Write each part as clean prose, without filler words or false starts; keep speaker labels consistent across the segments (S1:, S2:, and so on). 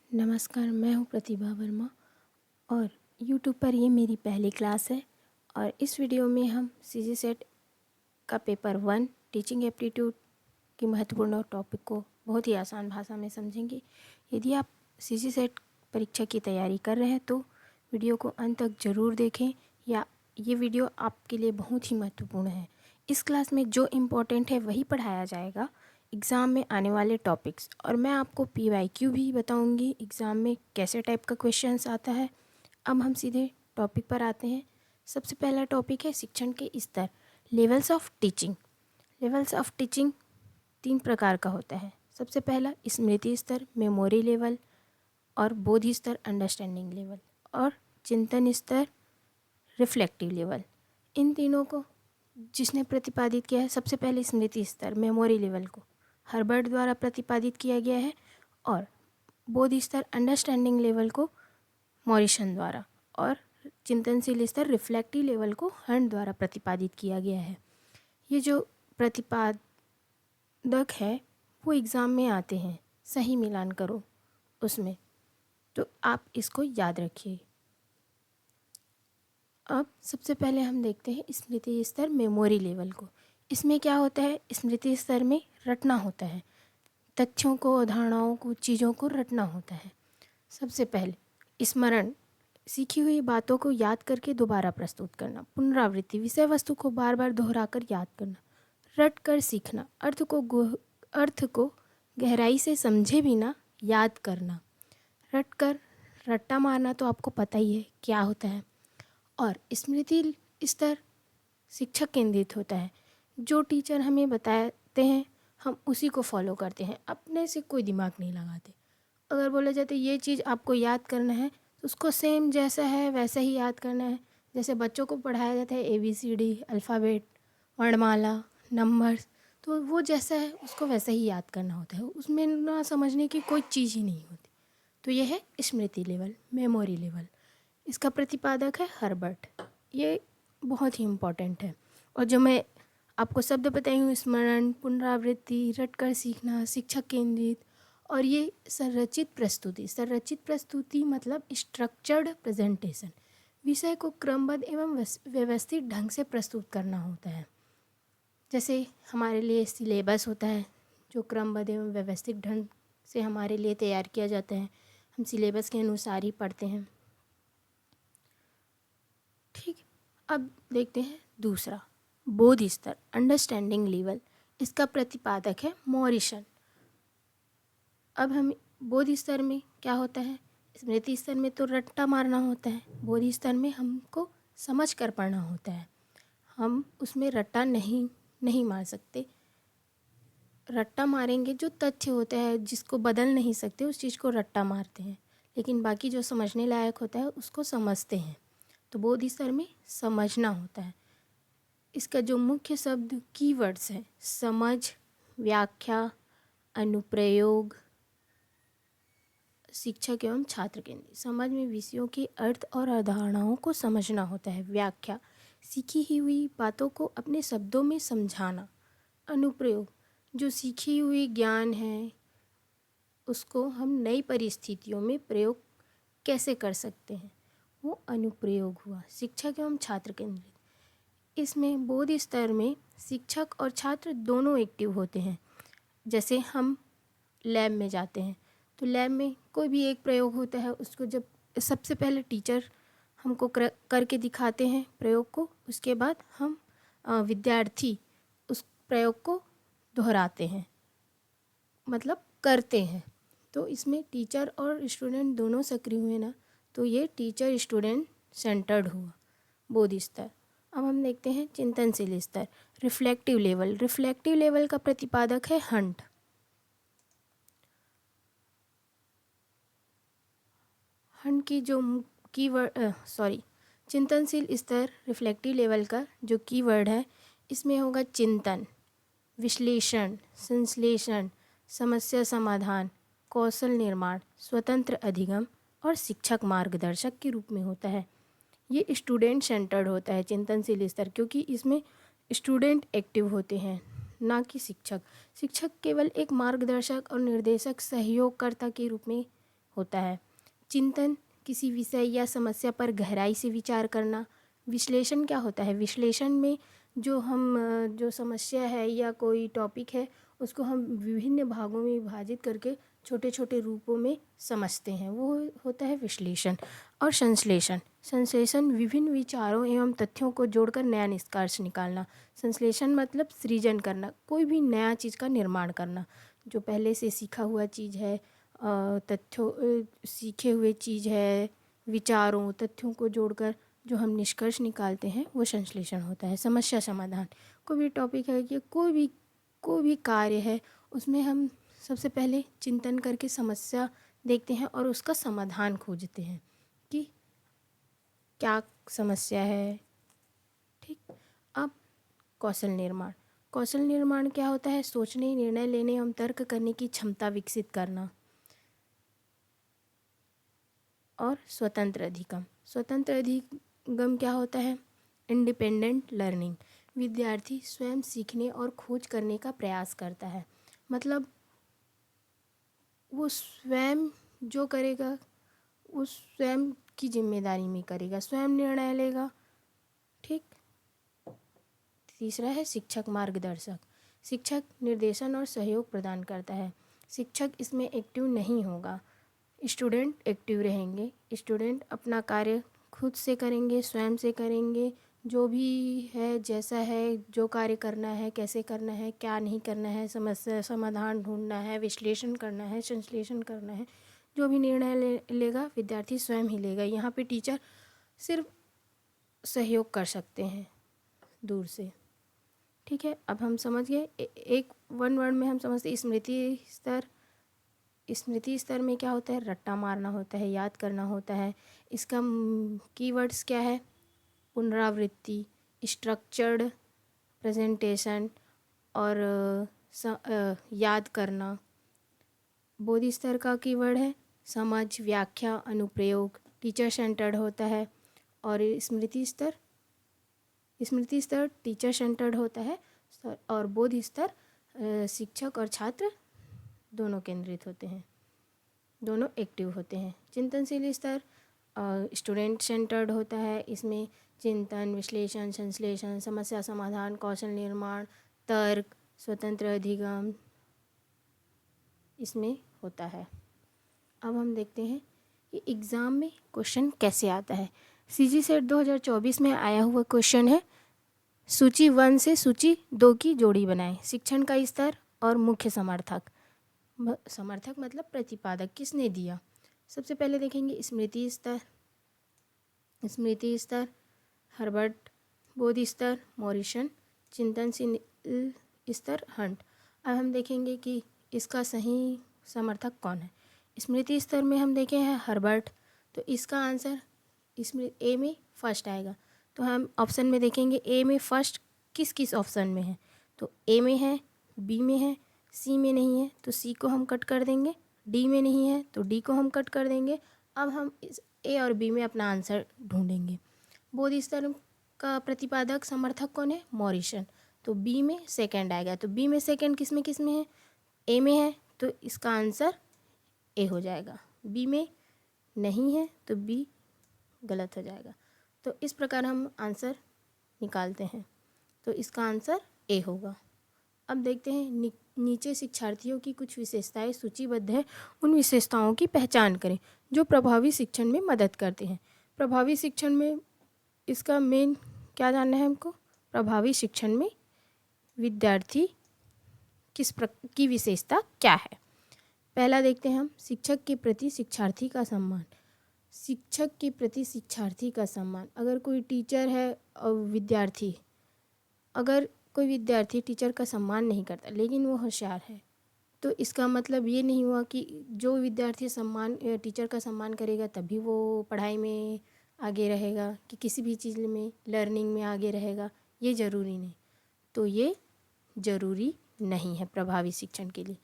S1: नमस्कार, मैं हूँ प्रतिभा वर्मा और यूट्यूब पर ये मेरी पहली क्लास है। और इस वीडियो में हम सीजी सेट का पेपर 1 टीचिंग एप्टीट्यूड की महत्वपूर्ण टॉपिक को बहुत ही आसान भाषा में समझेंगे। यदि आप सीजी सेट परीक्षा की तैयारी कर रहे हैं तो वीडियो को अंत तक ज़रूर देखें, या ये वीडियो आपके लिए बहुत ही महत्वपूर्ण है। इस क्लास में जो इम्पोर्टेंट है वही पढ़ाया जाएगा, एग्ज़ाम में आने वाले टॉपिक्स, और मैं आपको PYQ भी बताऊंगी एग्ज़ाम में कैसे टाइप का क्वेश्चंस आता है। अब हम सीधे टॉपिक पर आते हैं। सबसे पहला टॉपिक है शिक्षण के स्तर, levels of teaching. Levels of teaching 3 प्रकार का होता है। सबसे पहला स्मृति स्तर, मेमोरी लेवल, और बोध स्तर, अंडरस्टैंडिंग लेवल, और चिंतन स्तर, रिफ्लेक्टिव लेवल। इन तीनों को जिसने प्रतिपादित किया है, सबसे पहले स्मृति स्तर मेमोरी लेवल को हर्बर्ट द्वारा प्रतिपादित किया गया है, और बोध स्तर अंडरस्टैंडिंग लेवल को मॉरिसन द्वारा, और चिंतनशील स्तर रिफ्लेक्टिव लेवल को हंट द्वारा प्रतिपादित किया गया है। ये जो प्रतिपादक है वो एग्ज़ाम में आते हैं, सही मिलान करो उसमें, तो आप इसको याद रखिए। अब सबसे पहले हम देखते हैं स्मृति स्तर मेमोरी लेवल को। इसमें क्या होता है, स्मृति स्तर में रटना होता है, तथ्यों को, अवधारणाओं को, चीज़ों को रटना होता है। सबसे पहले स्मरण, सीखी हुई बातों को याद करके दोबारा प्रस्तुत करना। पुनरावृत्ति, विषय वस्तु को बार बार दोहराकर याद करना। रट कर सीखना, अर्थ को गहराई से समझे बिना याद करना। रट कर रट्टा मारना तो आपको पता ही है क्या होता है। और स्मृति स्तर शिक्षक केंद्रित होता है। जो टीचर हमें बताते हैं हम उसी को फॉलो करते हैं, अपने से कोई दिमाग नहीं लगाते। अगर बोला जाता है ये चीज़ आपको याद करना है तो उसको सेम जैसा है वैसा ही याद करना है। जैसे बच्चों को पढ़ाया जाता है ABCD, अल्फ़ाबेट, वर्णमाला, नंबर्स, तो वो जैसा है उसको वैसा ही याद करना होता है, उसमें ना समझने की कोई चीज़ ही नहीं होती। तो ये है स्मृति लेवल, मेमोरी लेवल। इसका प्रतिपादक है हर्बर्ट। ये बहुत ही इम्पॉर्टेंट है। और जो मैं आपको शब्द बताई हूँ, स्मरण, पुनरावृत्ति, रटकर सीखना, शिक्षक केंद्रित, और ये संरचित प्रस्तुति। संरचित प्रस्तुति मतलब स्ट्रक्चर्ड प्रेजेंटेशन। विषय को क्रमबद्ध एवं व्यवस्थित ढंग से प्रस्तुत करना होता है। जैसे हमारे लिए सिलेबस होता है जो क्रमबद्ध एवं व्यवस्थित ढंग से हमारे लिए तैयार किया जाता है, हम सिलेबस के अनुसार ही पढ़ते हैं। ठीक, अब देखते हैं दूसरा, बोध स्तर, अंडरस्टैंडिंग लेवल। इसका प्रतिपादक है मॉरिसन। अब हम बोध स्तर में क्या होता है, स्मृति स्तर में तो रट्टा मारना होता है, बोध स्तर में हमको समझ कर पढ़ना होता है। हम उसमें रट्टा नहीं मार सकते। रट्टा मारेंगे जो तथ्य होता है जिसको बदल नहीं सकते उस चीज़ को रट्टा मारते हैं, लेकिन बाकी जो समझने लायक होता है उसको समझते हैं। तो बोध स्तर में समझना होता है। इसका जो मुख्य शब्द कीवर्ड्स हैं, समझ, व्याख्या, अनुप्रयोग, शिक्षक एवं छात्र केंद्रित। समझ में विषयों के अर्थ और अवधारणाओं को समझना होता है। व्याख्या, सीखी ही हुई बातों को अपने शब्दों में समझाना। अनुप्रयोग, जो सीखी हुई ज्ञान है उसको हम नई परिस्थितियों में प्रयोग कैसे कर सकते हैं, वो अनुप्रयोग हुआ। शिक्षक एवं छात्र केंद्रित, इसमें बोध स्तर में शिक्षक और छात्र दोनों एक्टिव होते हैं। जैसे हम लैब में जाते हैं तो लैब में कोई भी एक प्रयोग होता है, उसको जब सबसे पहले टीचर हमको करके दिखाते हैं प्रयोग को, उसके बाद हम विद्यार्थी उस प्रयोग को दोहराते हैं, मतलब करते हैं। तो इसमें टीचर और स्टूडेंट दोनों सक्रिय हुए ना, तो ये टीचर स्टूडेंट सेंटर्ड हुआ बोध स्तर। अब हम देखते हैं चिंतनशील स्तर, रिफ्लेक्टिव लेवल। रिफ्लेक्टिव लेवल का प्रतिपादक है हंट। हंट की जो चिंतनशील स्तर रिफ्लेक्टिव लेवल का जो कीवर्ड है, इसमें होगा चिंतन, विश्लेषण, संश्लेषण, समस्या समाधान, कौशल निर्माण, स्वतंत्र अधिगम और शिक्षक मार्गदर्शक के रूप में होता है। ये स्टूडेंट सेंटर्ड होता है चिंतनशील स्तर, क्योंकि इसमें स्टूडेंट एक्टिव होते हैं ना कि शिक्षक। शिक्षक केवल एक मार्गदर्शक और निर्देशक सहयोगकर्ता के रूप में होता है। चिंतन किसी विषय या समस्या पर गहराई से विचार करना। विश्लेषण क्या होता है? विश्लेषण में जो समस्या है या कोई टॉपिक है उसको हम विभिन्न भागों में विभाजित करके छोटे छोटे रूपों में समझते हैं, वो होता है विश्लेषण। और संश्लेषण, संश्लेषण विभिन्न विचारों एवं तथ्यों को जोड़कर नया निष्कर्ष निकालना। संश्लेषण मतलब सृजन करना, कोई भी नया चीज़ का निर्माण करना। जो पहले से सीखा हुआ चीज़ है, सीखे हुए चीज़ है, विचारों तथ्यों को जोड़कर जो हम निष्कर्ष निकालते हैं वो संश्लेषण होता है। समस्या समाधान, कोई भी टॉपिक है कि कोई भी कार्य है, उसमें हम सबसे पहले चिंतन करके समस्या देखते हैं और उसका समाधान खोजते हैं कि क्या समस्या है। ठीक। अब कौशल निर्माण, कौशल निर्माण क्या होता है? सोचने, निर्णय लेने एवं तर्क करने की क्षमता विकसित करना। और स्वतंत्र अधिगम, स्वतंत्र अधिगम क्या होता है? इंडिपेंडेंट लर्निंग, विद्यार्थी स्वयं सीखने और खोज करने का प्रयास करता है। मतलब वो स्वयं जो करेगा वो स्वयं की जिम्मेदारी में करेगा, स्वयं निर्णय लेगा। ठीक। तीसरा है शिक्षक मार्गदर्शक, शिक्षक निर्देशन और सहयोग प्रदान करता है। शिक्षक इसमें एक्टिव नहीं होगा, स्टूडेंट एक्टिव रहेंगे। स्टूडेंट अपना कार्य खुद से करेंगे, स्वयं से करेंगे, जो भी है जैसा है, जो कार्य करना है, कैसे करना है, क्या नहीं करना है, समस्या समाधान ढूंढना है, विश्लेषण करना है, संश्लेषण करना है, जो भी निर्णय लेगा विद्यार्थी स्वयं ही लेगा। यहाँ पे टीचर सिर्फ सहयोग कर सकते हैं दूर से। ठीक है, अब हम समझ गए। एक वन वर्ड में हम समझते स्मृति स्तर। स्मृति स्तर में क्या होता है? रट्टा मारना होता है, याद करना होता है। इसका कीवर्ड्स क्या है? पुनरावृत्ति, स्ट्रक्चर्ड प्रेजेंटेशन और याद करना। बोध स्तर का कीवर्ड है समझ, व्याख्या, अनुप्रयोग, टीचर सेंटर्ड होता है। और स्मृति स्तर टीचर सेंटर्ड होता है और बोध स्तर शिक्षक और छात्र दोनों केंद्रित होते हैं, दोनों एक्टिव होते हैं। चिंतनशील स्तर स्टूडेंट सेंटर्ड होता है, इसमें चिंतन, विश्लेषण, संश्लेषण, समस्या समाधान, कौशल निर्माण, तर्क, स्वतंत्र अधिगम इसमें होता है। अब हम देखते हैं कि एग्ज़ाम में क्वेश्चन कैसे आता है। सीजी सेट 2024 में आया हुआ क्वेश्चन है, सूची 1 से सूची 2 की जोड़ी बनाएं। शिक्षण का स्तर और मुख्य समर्थक मतलब प्रतिपादक किसने दिया। सबसे पहले देखेंगे स्मृति स्तर हर्बर्ट, बोध स्तर मॉरिसन, चिंतनशील स्तर हंट। अब हम देखेंगे कि इसका सही समर्थक कौन है। स्मृति स्तर में हम देखे हैं हर्बर्ट, तो इसका आंसर इसमें ए में फर्स्ट आएगा। तो हम ऑप्शन में देखेंगे ए में फर्स्ट किस ऑप्शन में है, तो ए में है, बी में है, सी में नहीं है तो सी को हम कट कर देंगे, डी में नहीं है तो डी को हम कट कर देंगे। अब हम इस ए और बी में अपना आंसर ढूंढेंगे। बोध स्तर का प्रतिपादक समर्थक कौन है? मॉरिसन, तो बी में सेकंड आएगा। तो बी में सेकंड किस में है? ए में है, तो इसका आंसर ए हो जाएगा। बी में नहीं है तो बी गलत हो जाएगा। तो इस प्रकार हम आंसर निकालते हैं, तो इसका आंसर ए होगा। अब देखते हैं नीचे शिक्षार्थियों की कुछ विशेषताएं सूचीबद्ध है, उन विशेषताओं की पहचान करें जो प्रभावी शिक्षण में मदद करते हैं। प्रभावी शिक्षण में इसका मेन क्या जानना है हमको? प्रभावी शिक्षण में विद्यार्थी की विशेषता क्या है। पहला देखते हैं हम, शिक्षक के प्रति शिक्षार्थी का सम्मान। शिक्षक के प्रति शिक्षार्थी का सम्मान, अगर कोई टीचर है और विद्यार्थी, अगर कोई विद्यार्थी टीचर का सम्मान नहीं करता लेकिन वो होशियार है, तो इसका मतलब ये नहीं हुआ कि जो विद्यार्थी टीचर का सम्मान करेगा तभी वो पढ़ाई में आगे रहेगा, कि किसी भी चीज़ में लर्निंग में आगे रहेगा, ये ज़रूरी नहीं। तो ये ज़रूरी नहीं है प्रभावी शिक्षण के लिए।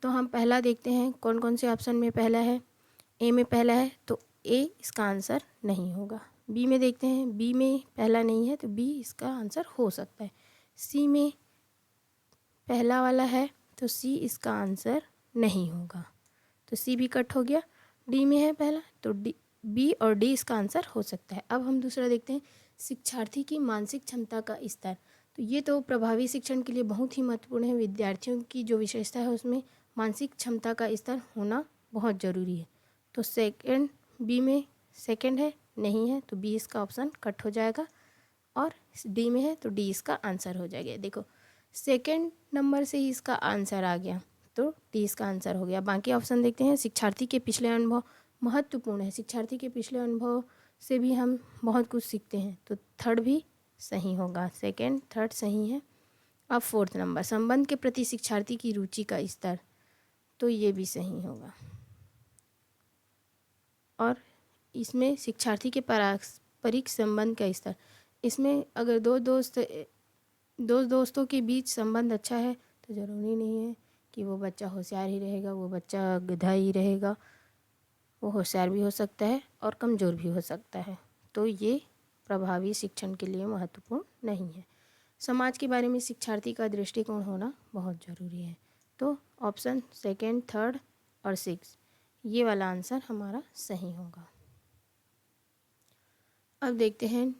S1: तो हम पहला देखते हैं कौन कौन से ऑप्शन में पहला है। ए में पहला है तो ए इसका आंसर नहीं होगा। बी में देखते हैं, बी में पहला नहीं है तो बी इसका आंसर हो सकता है। सी में पहला वाला है तो सी इसका आंसर नहीं होगा, तो सी भी कट हो गया। डी में है पहला, तो डी, बी और डी इसका आंसर हो सकता है। अब हम दूसरा देखते हैं, शिक्षार्थी की मानसिक क्षमता का स्तर। तो ये तो प्रभावी शिक्षण के लिए बहुत ही महत्वपूर्ण है। विद्यार्थियों की जो विशेषता है उसमें मानसिक क्षमता का स्तर होना बहुत ज़रूरी है। तो सेकंड, बी में सेकंड है, नहीं है, तो बी इसका ऑप्शन कट हो जाएगा। और डी में है तो डी इसका आंसर हो जाएगा। देखो सेकंड नंबर से ही इसका आंसर आ गया, तो डी इसका आंसर हो गया। बाकी ऑप्शन देखते हैं। शिक्षार्थी के पिछले अनुभव महत्वपूर्ण है। शिक्षार्थी के पिछले अनुभव से भी हम बहुत कुछ सीखते हैं, तो थर्ड भी सही होगा। सेकंड थर्ड सही है। अब फोर्थ नंबर, संबंध के प्रति शिक्षार्थी की रुचि का स्तर, तो ये भी सही होगा। और इसमें शिक्षार्थी के पारस्परिक संबंध का स्तर, इसमें अगर दो दोस्तों के बीच संबंध अच्छा है तो ज़रूरी नहीं है कि वो बच्चा होशियार ही रहेगा, वो बच्चा गधा ही रहेगा। वो होशियार भी हो सकता है और कमज़ोर भी हो सकता है। तो ये प्रभावी शिक्षण के लिए महत्वपूर्ण नहीं है। समाज के बारे में शिक्षार्थी का दृष्टिकोण होना बहुत ज़रूरी है। तो ऑप्शन सेकंड, थर्ड और सिक्स, ये वाला आंसर हमारा सही होगा। अब देखते हैं,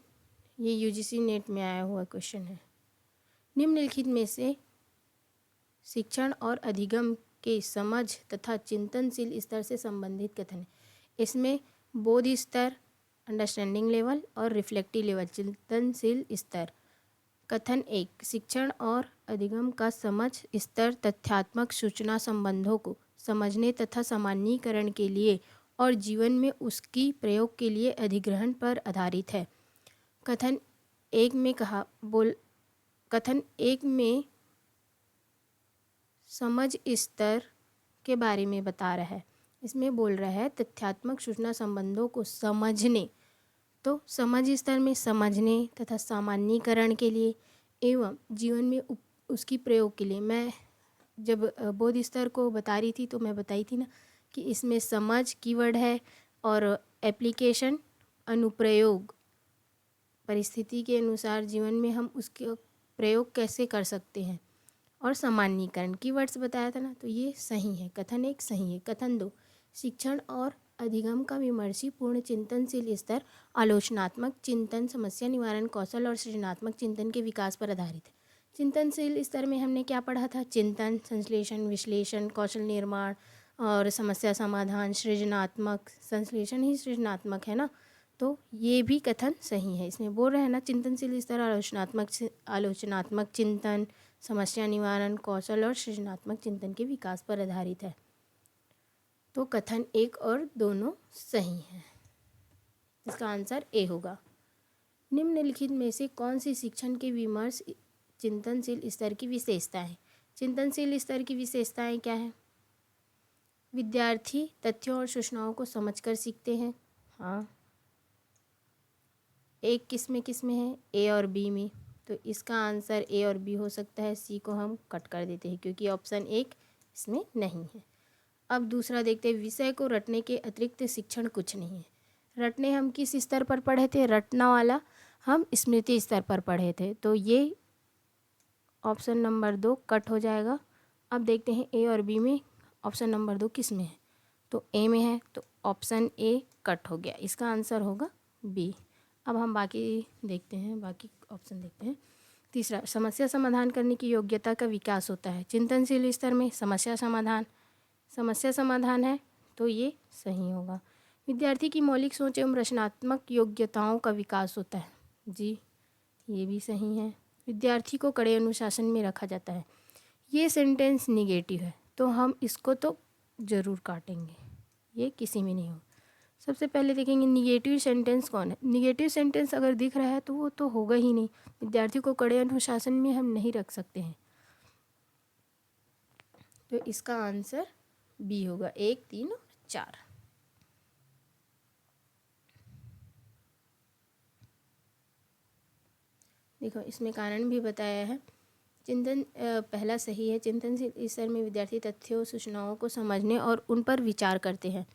S1: ये यूजीसी नेट में आया हुआ क्वेश्चन है। निम्नलिखित में से शिक्षण और अधिगम के समझ तथा चिंतनशील स्तर से संबंधित कथन है। इसमें बोध स्तर, अंडरस्टैंडिंग लेवल और रिफ्लेक्टिव लेवल, चिंतनशील स्तर। कथन एक, शिक्षण और अधिगम का समझ स्तर तथ्यात्मक सूचना संबंधों को समझने तथा सामान्यीकरण के लिए और जीवन में उसकी प्रयोग के लिए अधिग्रहण पर आधारित है। कथन एक में समझ स्तर के बारे में बता रहा है। इसमें बोल रहा है तथ्यात्मक सूचना संबंधों को समझने, तो समझ स्तर में समझने तथा सामान्यीकरण के लिए एवं जीवन में उसकी प्रयोग के लिए। मैं जब बोध स्तर को बता रही थी तो मैं बताई थी ना कि इसमें समझ कीवर्ड है और एप्लीकेशन, अनुप्रयोग, परिस्थिति के अनुसार जीवन में हम उसके प्रयोग कैसे कर सकते हैं, और सामान्यीकरण कीवर्ड्स बताया था ना। तो ये सही है, कथन एक सही है। कथन दो, शिक्षण और अधिगम का विमर्शी पूर्ण चिंतनशील स्तर आलोचनात्मक चिंतन, समस्या निवारण कौशल और सृजनात्मक चिंतन के विकास पर आधारित है। चिंतनशील स्तर में हमने क्या पढ़ा था? चिंतन, संश्लेषण, विश्लेषण, कौशल निर्माण और समस्या समाधान। सृजनात्मक, संश्लेषण ही सृजनात्मक है ना, तो ये भी कथन सही है। इसमें बोल रहे हैं ना चिंतनशील स्तर आलोचनात्मक चिंतन, समस्या निवारण कौशल और सृजनात्मक चिंतन के विकास पर आधारित है। तो कथन एक और दोनों सही हैं। इसका आंसर ए होगा। निम्नलिखित में से कौन सी शिक्षण के विमर्श चिंतनशील स्तर की विशेषताएं हैं? चिंतनशील स्तर की विशेषताएं क्या है? विद्यार्थी तथ्यों और सूचनाओं को समझकर सीखते हैं। हाँ, एक किस में है? ए और बी में। तो इसका आंसर ए और बी हो सकता है। सी को हम कट कर देते हैं क्योंकि ऑप्शन एक इसमें नहीं है। अब दूसरा देखते हैं, विषय को रटने के अतिरिक्त शिक्षण कुछ नहीं है। रटने हम किस स्तर पर पढ़े थे? रटना वाला हम स्मृति स्तर पर पढ़े थे, तो ये ऑप्शन नंबर 2 कट हो जाएगा। अब देखते हैं ए और बी में ऑप्शन नंबर 2 किस में है? तो ए में है, तो ऑप्शन ए कट हो गया। इसका आंसर होगा बी। अब हम बाकी देखते हैं, बाकी ऑप्शन देखते हैं। तीसरा, समस्या समाधान करने की योग्यता का विकास होता है। चिंतनशील स्तर में समस्या समाधान है, तो ये सही होगा। विद्यार्थी की मौलिक सोच एवं रचनात्मक योग्यताओं का विकास होता है। जी, ये भी सही है। विद्यार्थी को कड़े अनुशासन में रखा जाता है। ये सेंटेंस निगेटिव है, तो हम इसको तो ज़रूर काटेंगे, ये किसी में नहीं हो। सबसे पहले देखेंगे निगेटिव सेंटेंस कौन है। निगेटिव सेंटेंस अगर दिख रहा है तो वो तो होगा ही नहीं। विद्यार्थी को कड़े अनुशासन में हम नहीं रख सकते हैं, तो इसका आंसर बी होगा। 1, 3 और 4। देखो इसमें कारण भी बताया है। पहला सही है। चिंतनशील स्तर में विद्यार्थी तथ्यों सूचनाओं को समझने और उन पर विचार करते हैं।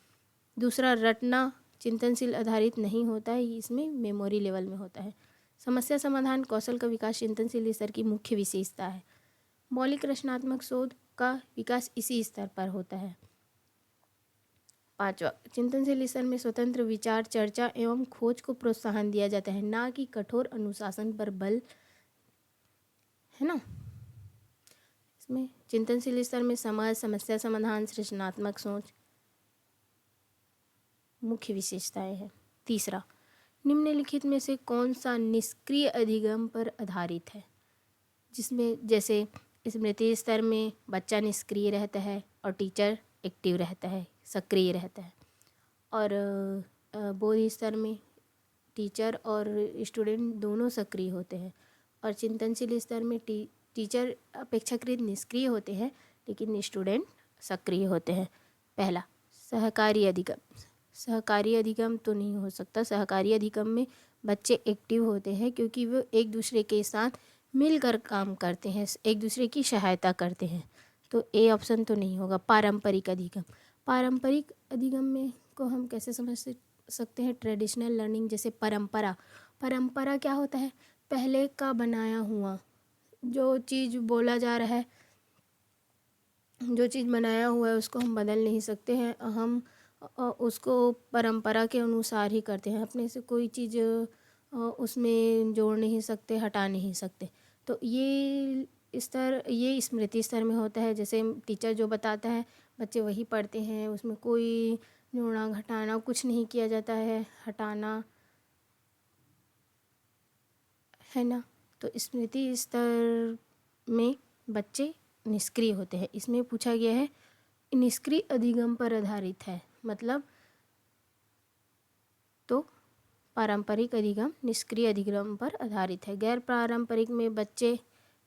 S1: दूसरा, रटना चिंतनशील आधारित नहीं होता है, इसमें मेमोरी लेवल में होता है। समस्या समाधान कौशल का विकास चिंतनशील स्तर की मुख्य विशेषता है। मौलिक रचनात्मक शोध का विकास इसी स्तर पर होता है। 5वां, चिंतनशील स्तर में स्वतंत्र विचार, चर्चा एवं खोज को प्रोत्साहन दिया जाता है, ना कि कठोर अनुशासन पर बल, है ना। इसमें चिंतनशील स्तर में समझ, समस्या समाधान, सृजनात्मक सोच मुख्य विशेषताएं हैं। तीसरा, निम्नलिखित में से कौन सा निष्क्रिय अधिगम पर आधारित है, जिसमें जैसे स्मृति स्तर में बच्चा निष्क्रिय रहता है और टीचर एक्टिव रहता है, सक्रिय रहता है, और बोध स्तर में टीचर और स्टूडेंट दोनों सक्रिय होते हैं, और चिंतनशील स्तर में टीचर अपेक्षाकृत निष्क्रिय होते हैं लेकिन स्टूडेंट सक्रिय होते हैं। पहला, सहकारी अधिगम। सहकारी अधिगम तो नहीं हो सकता। सहकारी अधिगम में बच्चे एक्टिव होते हैं क्योंकि वो एक दूसरे के साथ मिलकर काम करते हैं, एक दूसरे की सहायता करते हैं, तो ए ऑप्शन तो नहीं होगा। पारंपरिक अधिगम। पारंपरिक अधिगम में को हम कैसे समझ सकते हैं? ट्रेडिशनल लर्निंग, जैसे परंपरा। परंपरा क्या होता है? पहले का बनाया हुआ, जो चीज़ बोला जा रहा है, जो चीज़ बनाया हुआ है उसको हम बदल नहीं सकते हैं, हम उसको परंपरा के अनुसार ही करते हैं, अपने से कोई चीज़ उसमें जोड़ नहीं सकते, हटा नहीं सकते। तो ये स्तर, ये स्मृति स्तर में होता है। जैसे टीचर जो बताता है बच्चे वही पढ़ते हैं, उसमें कोई जोड़ना घटाना कुछ नहीं किया जाता है, हटाना, है ना। तो स्मृति स्तर में बच्चे निष्क्रिय होते हैं। इसमें पूछा गया है निष्क्रिय अधिगम पर आधारित है, मतलब तो पारंपरिक अधिगम निष्क्रिय अधिगम पर आधारित है। गैर पारंपरिक में बच्चे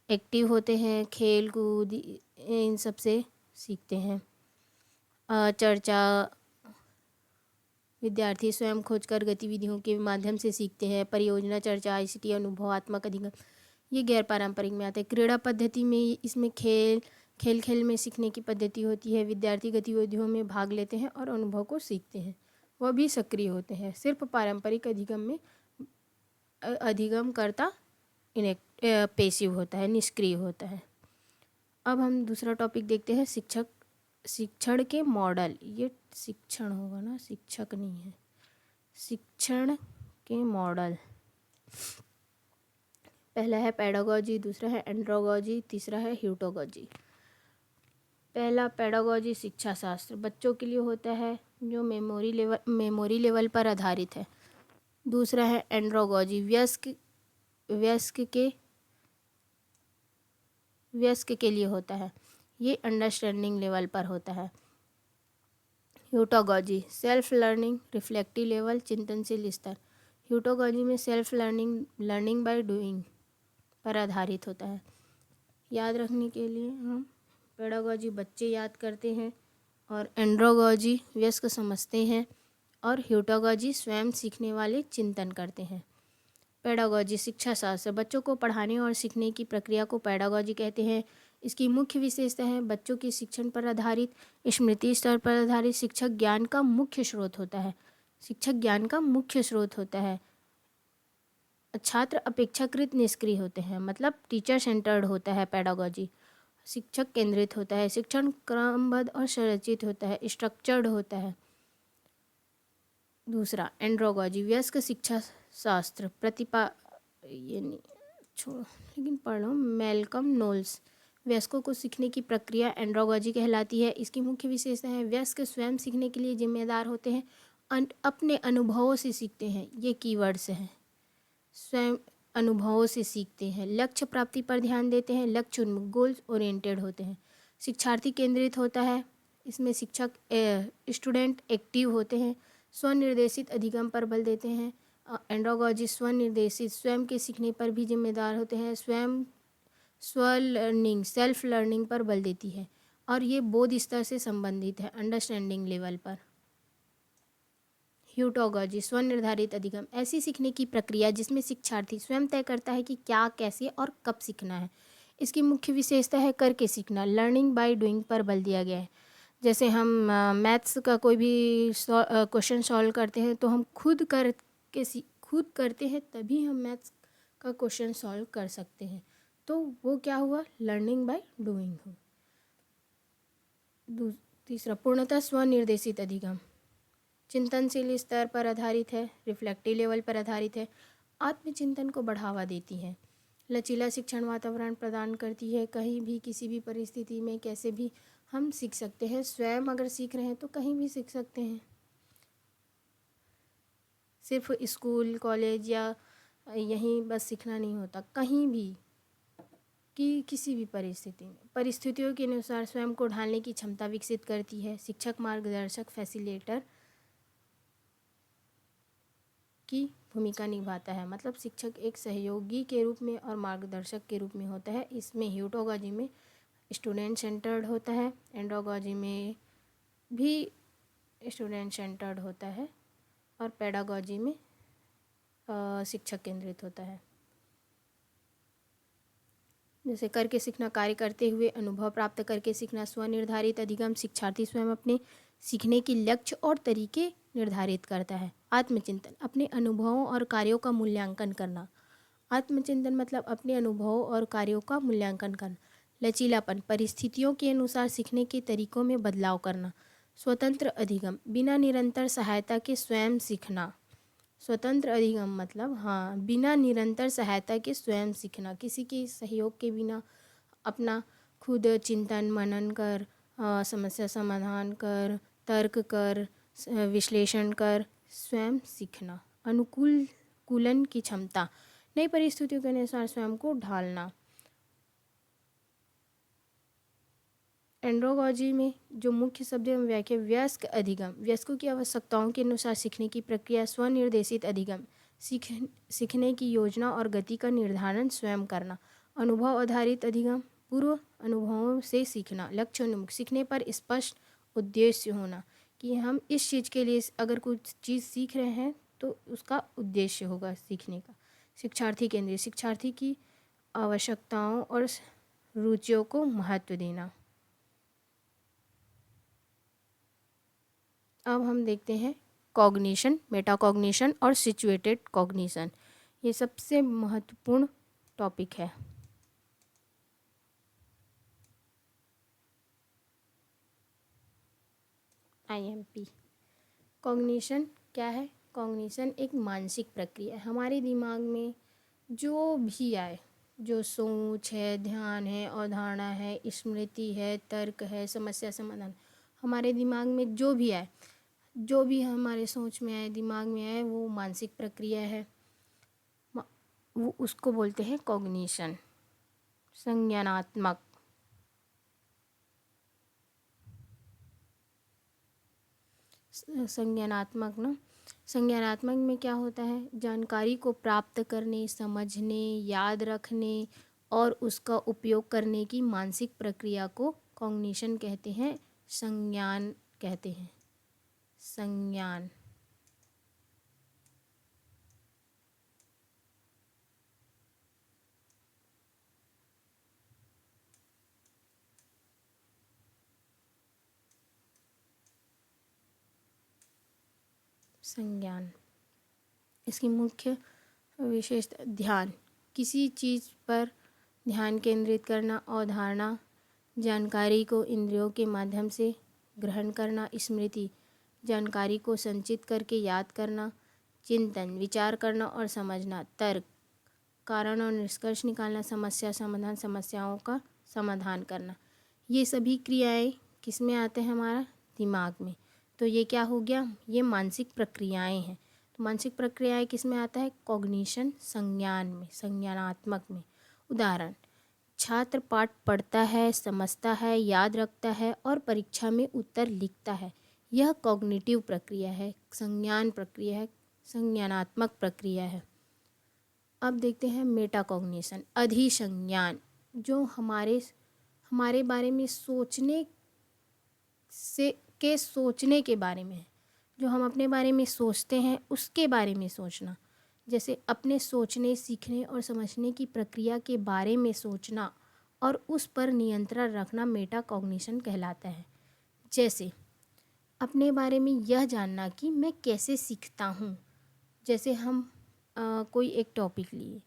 S1: एक्टिव होते हैं, खेल कूद इन सब से सीखते हैं। चर्चा, विद्यार्थी स्वयं खोजकर गतिविधियों के माध्यम से सीखते हैं। परियोजना चर्चा, ICT अनुभवात्मक अधिगम, ये गैर पारंपरिक में आता है। क्रीड़ा पद्धति में इसमें खेल में सीखने की पद्धति होती है। विद्यार्थी गतिविधियों में भाग लेते हैं और अनुभव को सीखते हैं, वह भी सक्रिय होते हैं। सिर्फ पारंपरिक अधिगम में अधिगमकर्ता पेसिव होता है, निष्क्रिय होता है। अब हम दूसरा टॉपिक देखते हैं, शिक्षण के मॉडल। ये शिक्षण होगा ना, शिक्षक नहीं है। शिक्षण के मॉडल, पहला है पेडागोजी, दूसरा है एंड्रोगोजी, तीसरा है ह्यूटोगोजी। पहला पेडागोजी, शिक्षा शास्त्र, बच्चों के लिए होता है जो मेमोरी लेवल पर आधारित है। दूसरा है एंड्रोगोजी, वयस्क के लिए होता है, ये अंडरस्टैंडिंग लेवल पर होता है। ह्यूटोगोजी, सेल्फ लर्निंग, रिफ्लेक्टिव लेवल, चिंतनशील स्तर। ह्यूटोगोजी में सेल्फ लर्निंग बाय डूइंग पर आधारित होता है। याद रखने के लिए हम पेडागोजी बच्चे याद करते हैं, और एंड्रोगोजी वयस्क समझते हैं, और ह्यूटोगोजी स्वयं सीखने वाले चिंतन करते हैं। पेडागोजी, शिक्षा शास्त्र, बच्चों को पढ़ाने और सीखने की प्रक्रिया को पेडागोजी कहते हैं। इसकी मुख्य विशेषता है बच्चों के शिक्षण पर आधारित, स्मृति स्तर पर आधारित शिक्षक ज्ञान का मुख्य स्रोत होता है। शिक्षक ज्ञान का मुख्य स्रोत होता है। छात्र अपेक्षाकृत निष्क्रिय होते हैं, मतलब टीचर सेंटर्ड होता है पेडागोजी। शिक्षक केंद्रित होता है, शिक्षण क्रमबद्ध और संरचित होता है, स्ट्रक्चर्ड होता है। दूसरा एंड्रोगोजी, वयस्क शिक्षा शास्त्र, ये नहीं छोड़ो लेकिन पढ़ लो, मैल्कम नोल्स। वयस्कों को सीखने की प्रक्रिया एंड्रोगोजी कहलाती है। इसकी मुख्य विशेषता है वयस्क स्वयं सीखने के लिए जिम्मेदार होते हैं, अपने अनुभवों से सीखते हैं, ये कीवर्ड्स हैं, स्वयं अनुभवों से सीखते हैं। लक्ष्य प्राप्ति पर ध्यान देते हैं, लक्ष्य उन्मुख, गोल्स ओरिएंटेड होते हैं। शिक्षार्थी केंद्रित होता है, इसमें शिक्षक स्टूडेंट एक्टिव होते हैं। स्वनिर्देशित अधिगम पर बल देते हैं। एंड्रोगोजी स्वनिर्देशित, स्वयं के सीखने पर भी जिम्मेदार होते हैं, सेल्फ लर्निंग पर बल देती है, और ये बोध स्तर से संबंधित है, अंडरस्टैंडिंग लेवल पर। ह्यूटोगोजी, स्वनिर्धारित अधिगम, ऐसी सीखने की प्रक्रिया जिसमें शिक्षार्थी स्वयं तय करता है कि क्या, कैसे और कब सीखना है। इसकी मुख्य विशेषता है करके सीखना, लर्निंग बाय डूइंग पर बल दिया गया है। जैसे हम मैथ्स का कोई भी क्वेश्चन सॉल्व करते हैं तो हम खुद करते हैं, तभी हम मैथ्स का क्वेश्चन सॉल्व कर सकते हैं, तो वो क्या हुआ, लर्निंग बाय डूइंग हो। तीसरा पूर्णतः स्वनिर्देशित अधिगम, चिंतनशील स्तर पर आधारित है, रिफ्लेक्टिव लेवल पर आधारित है, आत्मचिंतन को बढ़ावा देती है, लचीला शिक्षण वातावरण प्रदान करती है। कहीं भी किसी भी परिस्थिति में कैसे भी हम सीख सकते हैं। स्वयं अगर सीख रहे हैं तो कहीं भी सीख सकते हैं, सिर्फ स्कूल कॉलेज या यहीं बस सीखना नहीं होता, कहीं भी कि किसी भी परिस्थिति में परिस्थितियों के अनुसार स्वयं को ढालने की क्षमता विकसित करती है। शिक्षक मार्गदर्शक फैसिलिटेटर की भूमिका निभाता है, मतलब शिक्षक एक सहयोगी के रूप में और मार्गदर्शक के रूप में होता है। इसमें ह्यूटोलॉजी में स्टूडेंट सेंटर्ड होता है, एंड्रोलॉजी में भी स्टूडेंट सेंटर्ड होता है और पेडागॉजी में शिक्षक केंद्रित होता है। जैसे करके सीखना, कार्य करते हुए अनुभव प्राप्त करके सीखना। स्वनिर्धारित अधिगम, शिक्षार्थी स्वयं अपने सीखने के लक्ष्य और तरीके निर्धारित करता है। आत्मचिंतन, अपने अनुभवों और कार्यों का मूल्यांकन करना। आत्मचिंतन मतलब अपने अनुभवों और कार्यों का मूल्यांकन करना। लचीलापन, परिस्थितियों के अनुसार सीखने के तरीकों में बदलाव करना। स्वतंत्र अधिगम, बिना निरंतर सहायता के स्वयं सीखना। स्वतंत्र अधिगम मतलब बिना निरंतर सहायता के स्वयं सीखना, किसी के सहयोग के बिना अपना खुद चिंतन मनन कर, समस्या समाधान कर, तर्क कर, विश्लेषण कर स्वयं सीखना। अनुकूलन की क्षमता, नई परिस्थितियों के अनुसार स्वयं को ढालना। एंड्रोलॉजी में जो मुख्य शब्द एवं व्याख्या, वयस्क अधिगम, वयस्कों की आवश्यकताओं के अनुसार सीखने की प्रक्रिया। स्वनिर्देशित अधिगम, सीखने की योजना और गति का निर्धारण स्वयं करना। अनुभव आधारित अधिगम, पूर्व अनुभवों से सीखना। लक्ष्य उन्मुख, सीखने पर स्पष्ट उद्देश्य होना कि हम इस चीज़ के लिए अगर कुछ चीज़ सीख रहे हैं तो उसका उद्देश्य होगा सीखने का। शिक्षार्थी केंद्रित, शिक्षार्थी की आवश्यकताओं और रुचियों को महत्व देना। अब हम देखते हैं कॉग्निशन, मेटाकॉग्निशन और सिचुएटेड कॉग्निशन। ये सबसे महत्वपूर्ण टॉपिक है। IMP। कॉग्निशन क्या है? कॉग्निशन एक मानसिक प्रक्रिया है। हमारे दिमाग में जो भी आए, जो सोच है, ध्यान है, अवधारणा है, स्मृति है, तर्क है, समस्या समाधान, हमारे दिमाग में जो भी आए, जो भी हमारे सोच में आए, दिमाग में आए, वो मानसिक प्रक्रिया है। वो उसको बोलते हैं कॉग्निशन, संज्ञानात्मक। संज्ञानात्मक में क्या होता है? जानकारी को प्राप्त करने, समझने, याद रखने और उसका उपयोग करने की मानसिक प्रक्रिया को कॉग्निशन कहते हैं, संज्ञान कहते हैं। संज्ञान। संज्ञान, इसकी मुख्य विशेषता, ध्यान, किसी चीज़ पर ध्यान केंद्रित करना, अवधारणा, जानकारी को इंद्रियों के माध्यम से ग्रहण करना, स्मृति, जानकारी को संचित करके याद करना, चिंतन, विचार करना और समझना, तर्क, कारण और निष्कर्ष निकालना, समस्या समाधान, समस्याओं का समाधान करना। ये सभी क्रियाएं किस में आते हैं? हमारा दिमाग में। तो ये क्या हो गया? ये मानसिक प्रक्रियाएं हैं। तो मानसिक प्रक्रियाएं किस में आता है? कॉग्निशन, संज्ञान में, संज्ञानात्मक में। उदाहरण, छात्र पाठ पढ़ता है, समझता है, याद रखता है और परीक्षा में उत्तर लिखता है। यह कॉग्निटिव प्रक्रिया है, संज्ञान प्रक्रिया है, संज्ञानात्मक प्रक्रिया है। अब देखते हैं मेटाकॉग्निशन, अधिसंज्ञान, जो हमारे बारे में सोचने के बारे में है। जो हम अपने बारे में सोचते हैं उसके बारे में सोचना। जैसे अपने सोचने, सीखने और समझने की प्रक्रिया के बारे में सोचना और उस पर नियंत्रण रखना मेटाकॉग्निशन कहलाता है। जैसे अपने बारे में यह जानना कि मैं कैसे सीखता हूँ। जैसे हम कोई एक टॉपिक लिए,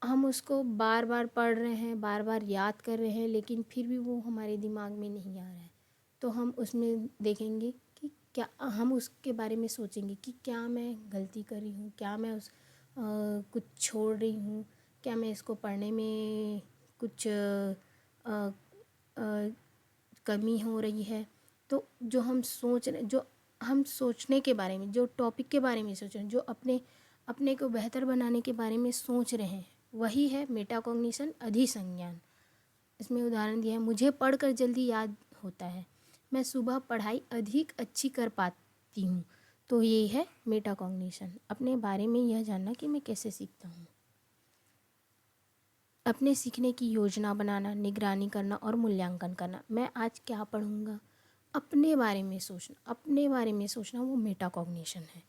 S1: हम उसको बार बार पढ़ रहे हैं, बार बार याद कर रहे हैं, लेकिन फिर भी वो हमारे दिमाग में नहीं आ रहा है, तो हम उसमें देखेंगे कि क्या हम उसके बारे में सोचेंगे कि क्या मैं गलती कर रही हूँ, क्या मैं कुछ छोड़ रही हूँ, क्या मैं इसको पढ़ने में कुछ कमी हो रही है। तो जो हम सोच रहे, जो हम सोचने के बारे में, जो टॉपिक के बारे में सोच रहे हैं, जो अपने अपने को बेहतर बनाने के बारे में सोच रहे हैं, वही है मेटाकॉग्निशन, अधिसंज्ञान। इसमें उदाहरण दिया है, मुझे पढ़कर जल्दी याद होता है, मैं सुबह पढ़ाई अधिक अच्छी कर पाती हूँ। तो ये है मेटाकॉग्निशन, अपने बारे में यह जानना कि मैं कैसे सीखता हूँ। अपने सीखने की योजना बनाना, निगरानी करना और मूल्यांकन करना। मैं आज क्या पढ़ूँगा, अपने बारे में सोचना, अपने बारे में सोचना वो मेटाकॉग्निशन है।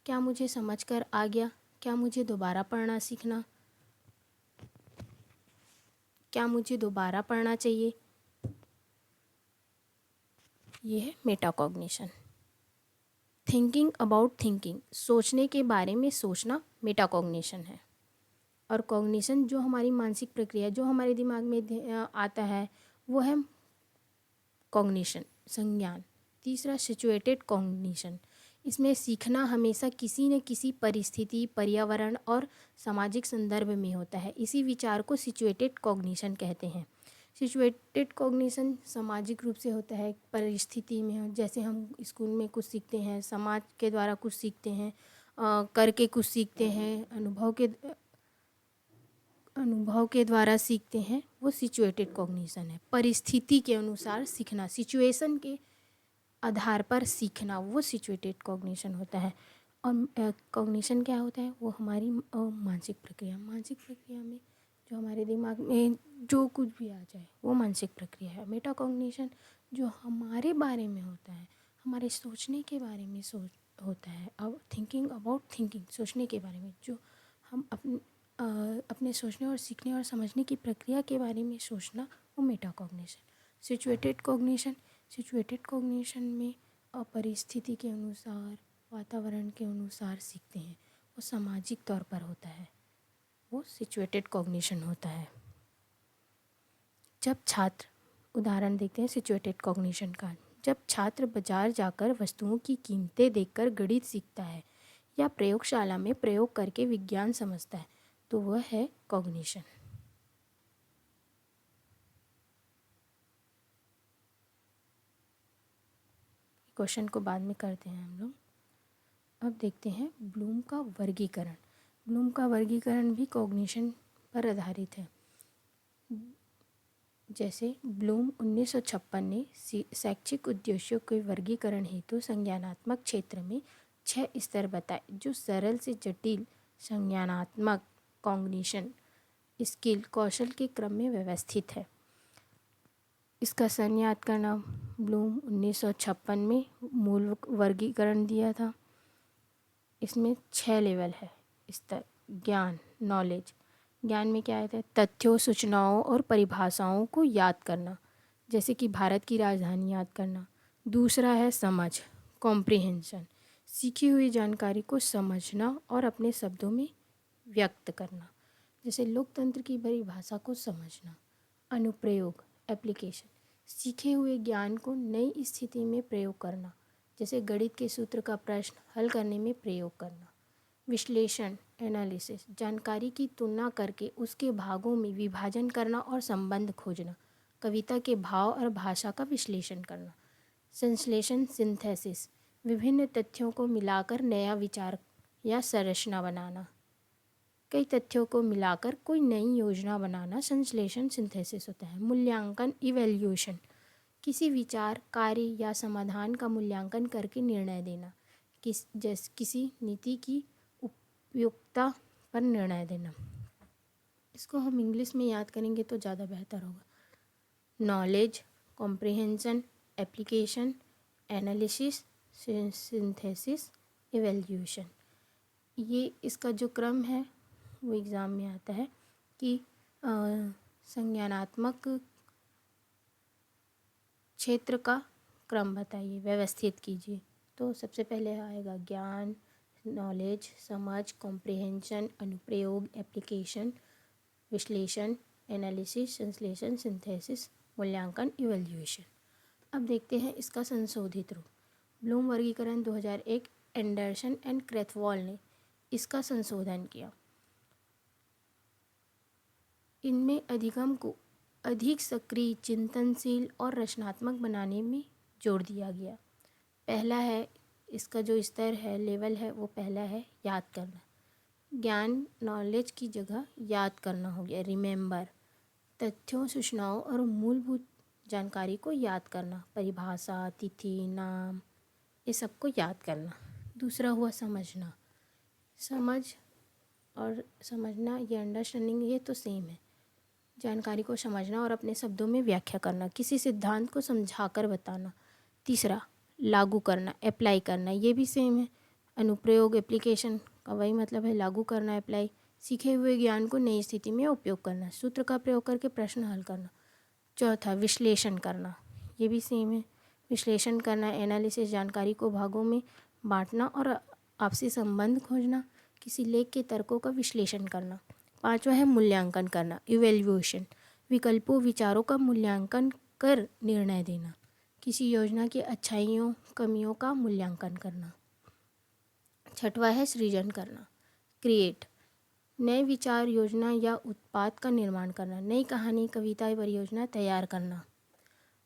S1: क्या मुझे समझ कर आ गया, क्या मुझे दोबारा पढ़ना सीखना, क्या मुझे दोबारा पढ़ना चाहिए, ये है मेटाकॉग्निशन। थिंकिंग अबाउट थिंकिंग, सोचने के बारे में सोचना मेटाकॉग्निशन है। और कॉग्निशन जो हमारी मानसिक प्रक्रिया, जो हमारे दिमाग में आता है, वो है कॉग्निशन, संज्ञान। तीसरा सिचुएटेड कॉग्निशन, इसमें सीखना हमेशा किसी न किसी परिस्थिति, पर्यावरण और सामाजिक संदर्भ में होता है। इसी विचार को सिचुएटेड कॉग्निशन कहते हैं। सिचुएटेड कॉग्निशन सामाजिक रूप से होता है, परिस्थिति में हो, जैसे हम स्कूल में कुछ सीखते हैं, समाज के द्वारा कुछ सीखते हैं, करके कुछ सीखते हैं, अनुभव के द्वारा सीखते हैं, वो सिचुएटेड कॉग्निशन है। परिस्थिति के अनुसार सीखना, सिचुएशन के आधार पर सीखना, वो सिचुएटेड कॉग्निशन होता है। और कॉग्निशन क्या होता है, वो हमारी मानसिक प्रक्रिया, मानसिक प्रक्रिया में जो हमारे दिमाग में जो कुछ भी आ जाए वो मानसिक प्रक्रिया है। मेटा कॉग्निशन जो हमारे बारे में होता है, हमारे सोचने के बारे में होता है। अब थिंकिंग अबाउट थिंकिंग, सोचने के बारे में, जो हम अपने सोचने और सीखने और समझने की प्रक्रिया के बारे में सोचना, वो Meta cognition. Situated cognition, situated cognition में परिस्थिति के अनुसार, वातावरण के अनुसार सीखते हैं, वो सामाजिक तौर पर होता है, वो सिचुएटेड कॉग्निशन होता है। जब छात्र, उदाहरण देखते हैं सिचुएटेड कॉग्निशन का, जब छात्र बाजार जाकर वस्तुओं की कीमतें देखकर गणित सीखता है या प्रयोगशाला में प्रयोग करके विज्ञान समझता है, तो वह है कॉग्निशन। क्वेश्चन को बाद में करते हैं हम लोग। अब देखते हैं ब्लूम का वर्गीकरण। ब्लूम का वर्गीकरण भी कॉग्निशन पर आधारित है। जैसे ब्लूम 1956 ने शैक्षिक उद्देश्यों के वर्गीकरण हेतु संज्ञानात्मक क्षेत्र में 6 स्तर बताए, जो सरल से जटिल संज्ञानात्मक कॉग्निशन स्किल, कौशल के क्रम में व्यवस्थित है। इसका सन याद करना, ब्लूम 1956 में मूल वर्गीकरण दिया था। इसमें 6 लेवल है, स्तर। ज्ञान, नॉलेज, ज्ञान में क्या आता है, तथ्यों, सूचनाओं और परिभाषाओं को याद करना, जैसे कि भारत की राजधानी याद करना। दूसरा है समझ, कॉम्प्रिहेंशन, सीखी हुई जानकारी को समझना और अपने शब्दों में व्यक्त करना, जैसे लोकतंत्र की परिभाषा को समझना। अनुप्रयोग, एप्लीकेशन, सीखे हुए ज्ञान को नई स्थिति में प्रयोग करना, जैसे गणित के सूत्र का प्रश्न हल करने में प्रयोग करना। विश्लेषण, एनालिसिस, जानकारी की तुलना करके उसके भागों में विभाजन करना और संबंध खोजना। कविता के भाव और भाषा का विश्लेषण करना। संश्लेषण, सिंथेसिस, विभिन्न तथ्यों को मिलाकर नया विचार या संरचना बनाना। कई तथ्यों को मिलाकर कोई नई योजना बनाना संश्लेषण, सिंथेसिस होता है। मूल्यांकन, इवैल्यूएशन, किसी विचार, कार्य या समाधान का मूल्यांकन करके निर्णय देना। किसी नीति की उपयुक्तता पर निर्णय देना। इसको हम इंग्लिश में याद करेंगे तो ज़्यादा बेहतर होगा। Knowledge, comprehension, application, analysis, synthesis, evaluation. ये इसका जो क्रम है वो एग्ज़ाम में आता है कि संज्ञानात्मक क्षेत्र का क्रम बताइए, व्यवस्थित कीजिए। तो सबसे पहले आएगा ज्ञान, नॉलेज, समझ, कॉम्प्रिहेंशन, अनुप्रयोग, एप्लीकेशन, विश्लेषण, एनालिसिस, संश्लेषण, सिंथेसिस, मूल्यांकन, इवैल्यूएशन। अब देखते हैं इसका संशोधित रूप। ब्लूम वर्गीकरण 2001 एंडरसन एंड क्रेथवॉल ने इसका संशोधन किया। इनमें अधिगम को अधिक सक्रिय, चिंतनशील और रचनात्मक बनाने में जोर दिया गया। पहला है, इसका जो स्तर है, लेवल है, वो पहला है याद करना। ज्ञान, नॉलेज की जगह याद करना हो गया, रिमेंबर। तथ्यों, सूचनाओं और मूलभूत जानकारी को याद करना, परिभाषा, तिथि, नाम, ये सबको याद करना। दूसरा हुआ समझना। समझ और समझना, ये अंडरस्टैंडिंग, ये तो सेम है। जानकारी को समझना और अपने शब्दों में व्याख्या करना, किसी सिद्धांत को समझाकर बताना। तीसरा, लागू करना, अप्लाई करना, ये भी सेम है। अनुप्रयोग, एप्लीकेशन का वही मतलब है, लागू करना, अप्लाई। सीखे हुए ज्ञान को नई स्थिति में उपयोग करना, सूत्र का प्रयोग करके प्रश्न हल करना। चौथा, विश्लेषण करना, ये भी सेम है। विश्लेषण करना, एनालिसिस, जानकारी को भागों में बांटना और आपसी संबंध खोजना, किसी लेख के तर्कों का विश्लेषण करना। पांचवा है मूल्यांकन करना, इवेल्युएशन, विकल्पों, विचारों का मूल्यांकन कर निर्णय देना, किसी योजना की अच्छाइयों, कमियों का मूल्यांकन करना। छठवा है सृजन करना, क्रिएट, नए विचार, योजना या उत्पाद का निर्माण करना, नई कहानी, कविता या परियोजना तैयार करना।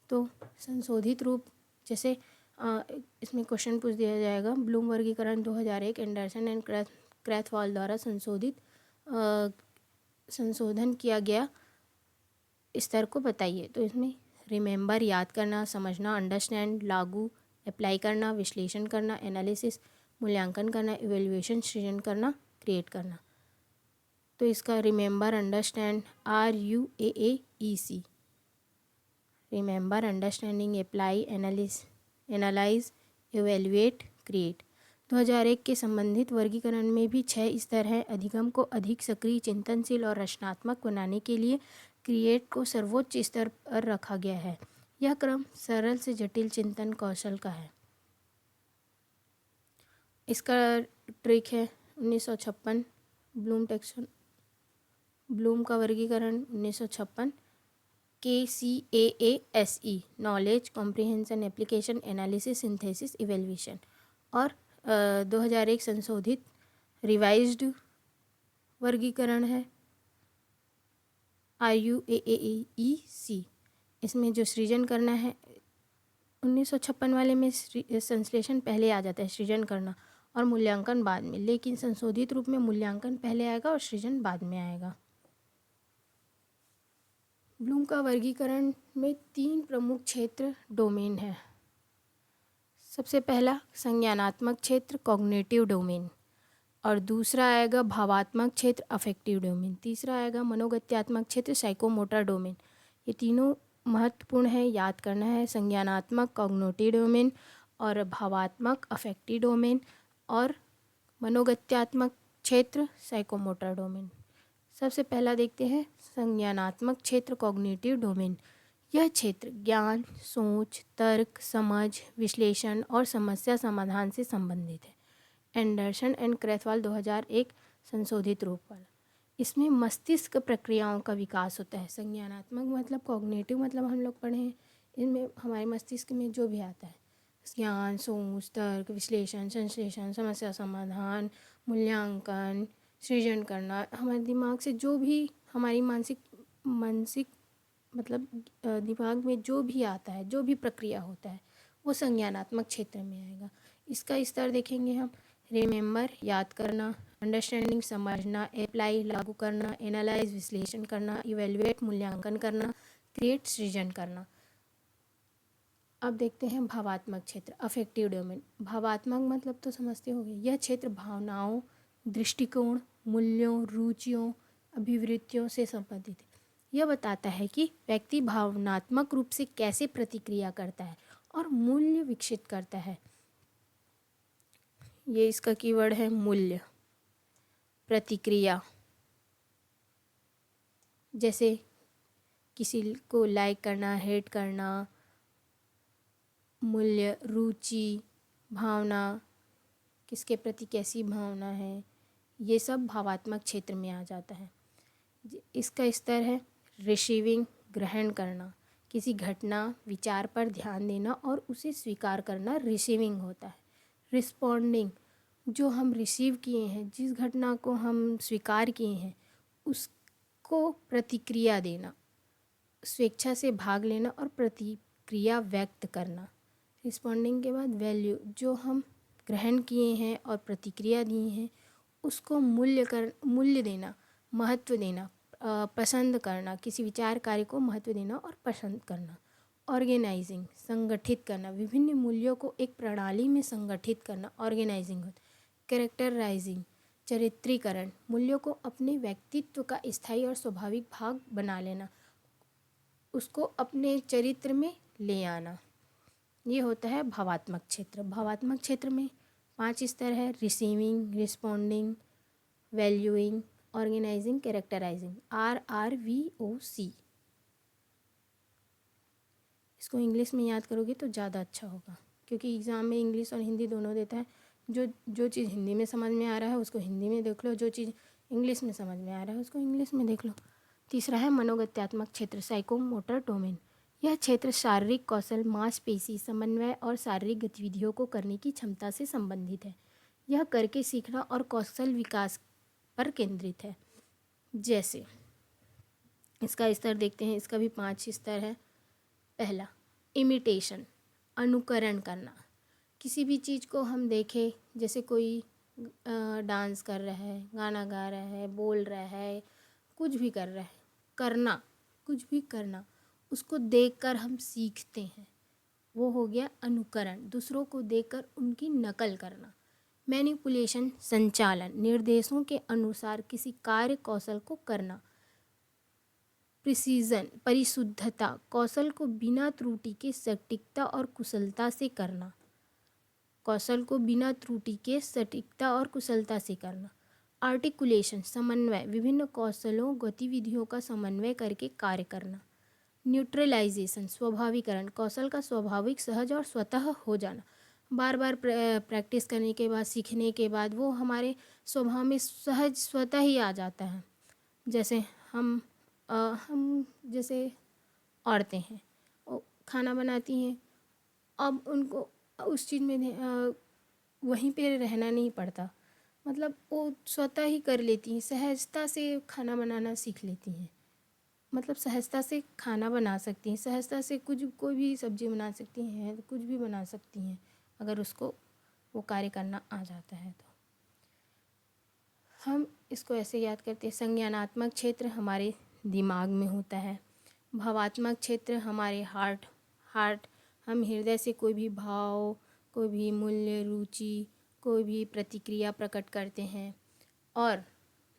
S1: तो संशोधित रूप, जैसे इसमें क्वेश्चन पूछ दिया जाएगा, ब्लूम वर्गीकरण 2001 एंडरसन एंड क्रेथवॉल द्वारा संशोधन किया गया स्तर को बताइए। तो इसमें रिमेंबर, याद करना, समझना, अंडरस्टैंड, लागू, अप्लाई करना, विश्लेषण करना, एनालिसिस, मूल्यांकन करना, इवेल्युएशन, सृजन करना, क्रिएट करना। तो इसका remember, understand, RUAAEC, remember, understanding, apply, analyse, evaluate, create. 2001 के संबंधित वर्गीकरण में भी 6 स्तर हैं। अधिगम को अधिक सक्रिय, चिंतनशील और रचनात्मक बनाने के लिए क्रिएट को सर्वोच्च स्तर पर रखा गया है। यह क्रम सरल से जटिल चिंतन कौशल का है। इसका ट्रिक है 1956, ब्लूम का वर्गीकरण 1956, KCAASE, knowledge, comprehension, application, analysis, synthesis, evaluation. और 2001 संशोधित रिवाइज्ड वर्गीकरण है RUAAEC। इसमें जो सृजन करना है, 1956 वाले में संश्लेषण पहले आ जाता है, सृजन करना, और मूल्यांकन बाद में। लेकिन संशोधित रूप में मूल्यांकन पहले आएगा और सृजन बाद में आएगा। ब्लूम का वर्गीकरण में 3 प्रमुख क्षेत्र, डोमेन है। सबसे पहला संज्ञानात्मक क्षेत्र, कॉग्निटिव डोमेन, और दूसरा आएगा भावात्मक क्षेत्र, अफेक्टिव डोमेन। तीसरा आएगा मनोगत्यात्मक क्षेत्र, साइकोमोटर डोमेन। ये तीनों महत्वपूर्ण है, याद करना है। संज्ञानात्मक, कॉग्निटिव डोमेन, और भावात्मक, अफेक्टिव डोमेन, और मनोगत्यात्मक क्षेत्र, साइकोमोटर डोमेन। सबसे पहला देखते हैं संज्ञानात्मक क्षेत्र, कॉग्निटिव डोमेन। यह क्षेत्र ज्ञान, सोच, तर्क, समझ, विश्लेषण और समस्या समाधान से संबंधित है। एंडरसन एंड क्रेथवॉल 2001 संशोधित रूप वाला। इसमें मस्तिष्क प्रक्रियाओं का विकास होता है। संज्ञानात्मक मतलब, कॉग्निटिव मतलब हम लोग पढ़े हैं, इनमें हमारे मस्तिष्क में जो भी आता है, ज्ञान, सोच, तर्क, विश्लेषण, संश्लेषण, समस्या समाधान, मूल्यांकन, सृजन करना, हमारे दिमाग से जो भी हमारी मानसिक मतलब दिमाग में जो भी आता है, जो भी प्रक्रिया होता है, वो संज्ञानात्मक क्षेत्र में आएगा। इसका स्तर देखेंगे हम, रिमेंबर, याद करना, अंडरस्टैंडिंग, समझना, अप्लाई, लागू करना, एनालाइज, विश्लेषण करना, इवेल्युएट, मूल्यांकन करना, क्रिएट, सृजन करना। अब देखते हैं भावात्मक क्षेत्र, अफेक्टिव डोमेन। भावात्मक मतलब तो समझते होंगे, यह क्षेत्र भावनाओं, दृष्टिकोण, मूल्यों, रुचियों, अभिवृत्तियों से संबंधित है। यह बताता है कि व्यक्ति भावनात्मक रूप से कैसे प्रतिक्रिया करता है और मूल्य विकसित करता है। ये इसका कीवर्ड है, मूल्य, प्रतिक्रिया। जैसे किसी को लाइक करना, हेट करना, मूल्य, रुचि, भावना, किसके प्रति कैसी भावना है, ये सब भावात्मक क्षेत्र में आ जाता है। इसका स्तर है रिसीविंग, ग्रहण करना, किसी घटना विचार पर ध्यान देना और उसे स्वीकार करना रिसीविंग होता है। रिस्पॉन्डिंग, जो हम रिसीव किए हैं, जिस घटना को हम स्वीकार किए हैं उसको प्रतिक्रिया देना, स्वेच्छा से भाग लेना और प्रतिक्रिया व्यक्त करना। रिस्पॉन्डिंग के बाद वैल्यू, जो हम ग्रहण किए हैं और प्रतिक्रिया दी हैं उसको मूल्य देना, महत्व देना, पसंद करना, किसी विचार कार्य को महत्व देना और पसंद करना। ऑर्गेनाइजिंग, संगठित करना, विभिन्न मूल्यों को एक प्रणाली में संगठित करना ऑर्गेनाइजिंग होता है। कैरेक्टराइजिंग, चरित्रीकरण, मूल्यों को अपने व्यक्तित्व का स्थायी और स्वाभाविक भाग बना लेना, उसको अपने चरित्र में ले आना। ये होता है भावात्मक क्षेत्र। भावात्मक क्षेत्र में 5 स्तर है: receiving, responding, valuing, organising, characterising. RRVOC। इसको इंग्लिश में याद करोगे तो ज़्यादा अच्छा होगा, क्योंकि एग्ज़ाम में इंग्लिश और हिंदी दोनों देता है। जो चीज़ हिंदी में समझ में आ रहा है उसको हिंदी में देख लो, जो चीज़ इंग्लिश में समझ में आ रहा है उसको इंग्लिश में देख लो। तीसरा है मनोगत्यात्मक क्षेत्र, साइकोमोटर डोमेन। यह क्षेत्र शारीरिक कौशल, मांसपेशी समन्वय और शारीरिक गतिविधियों को करने की क्षमता से संबंधित है। यह करके सीखना और कौशल विकास पर केंद्रित है। जैसे इसका स्तर देखते हैं, इसका भी 5 स्तर है। पहला, इमिटेशन, अनुकरण करना। किसी भी चीज़ को हम देखें, जैसे कोई डांस कर रहा है, गाना गा रहा है, बोल रहा है, कुछ भी कर रहा है, करना, कुछ भी करना, उसको देखकर हम सीखते हैं, वो हो गया अनुकरण। दूसरों को देखकर उनकी नकल करना। मैनिपुलेशन, संचालन, निर्देशों के अनुसार किसी कार्य कौशल को करना। प्रिसीजन, परिशुद्धता, कौशल को बिना त्रुटि के सटीकता और कुशलता से करना। कौशल को बिना त्रुटि के सटीकता और कुशलता से करना। आर्टिकुलेशन, समन्वय, विभिन्न कौशलों गतिविधियों का समन्वय करके कार्य करना। न्यूट्रलाइजेशन, स्वाभाविकरण, कौशल का स्वाभाविक, सहज और स्वतः हो जाना। बार बार प्रैक्टिस करने के बाद, सीखने के बाद वो हमारे स्वभाव में सहज स्वतः ही आ जाता है। जैसे हम जैसे औरतें हैं, वो खाना बनाती हैं, अब उनको उस चीज़ में वहीं पे रहना नहीं पड़ता, मतलब वो स्वतः ही कर लेती हैं, सहजता से खाना बनाना सीख लेती हैं। मतलब सहजता से खाना बना सकती हैं, सहजता से कोई भी सब्ज़ी बना सकती हैं, कुछ भी बना सकती हैं, अगर उसको वो कार्य करना आ जाता है तो। हम इसको ऐसे याद करते हैं, संज्ञानात्मक क्षेत्र हमारे दिमाग में होता है। भावात्मक क्षेत्र हमारे हार्ट, हम हृदय से कोई भी भाव, कोई भी मूल्य, रुचि, कोई भी प्रतिक्रिया प्रकट करते हैं। और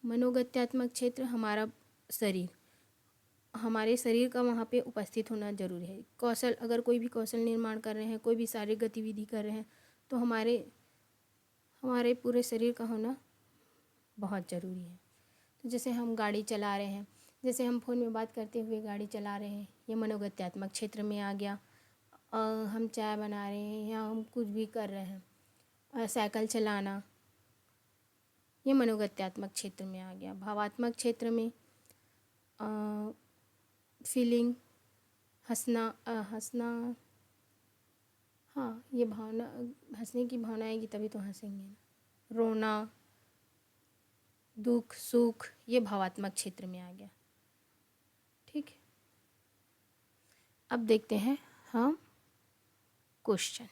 S1: मनोगत्यात्मक क्षेत्र हमारा शरीर, हमारे शरीर का वहाँ पे उपस्थित होना जरूरी है। कौशल, अगर कोई भी कौशल निर्माण कर रहे हैं, कोई भी शारीरिक गतिविधि कर रहे हैं, तो हमारे पूरे शरीर का होना बहुत ज़रूरी है। तो जैसे हम गाड़ी चला रहे हैं, जैसे हम फ़ोन में बात करते हुए गाड़ी चला रहे हैं, ये मनोगत्यात्मक क्षेत्र में आ गया। हम चाय बना रहे हैं या हम कुछ भी कर रहे हैं, साइकिल चलाना, ये मनोगत्यात्मक क्षेत्र में आ गया। भावात्मक क्षेत्र में फीलिंग, हंसना, हाँ, ये भावना, हंसने की भावना आएगी तभी तो हंसेंगे ना। रोना, दुख, सुख, ये भावात्मक क्षेत्र में आ गया। ठीक है, अब देखते हैं हम क्वेश्चन।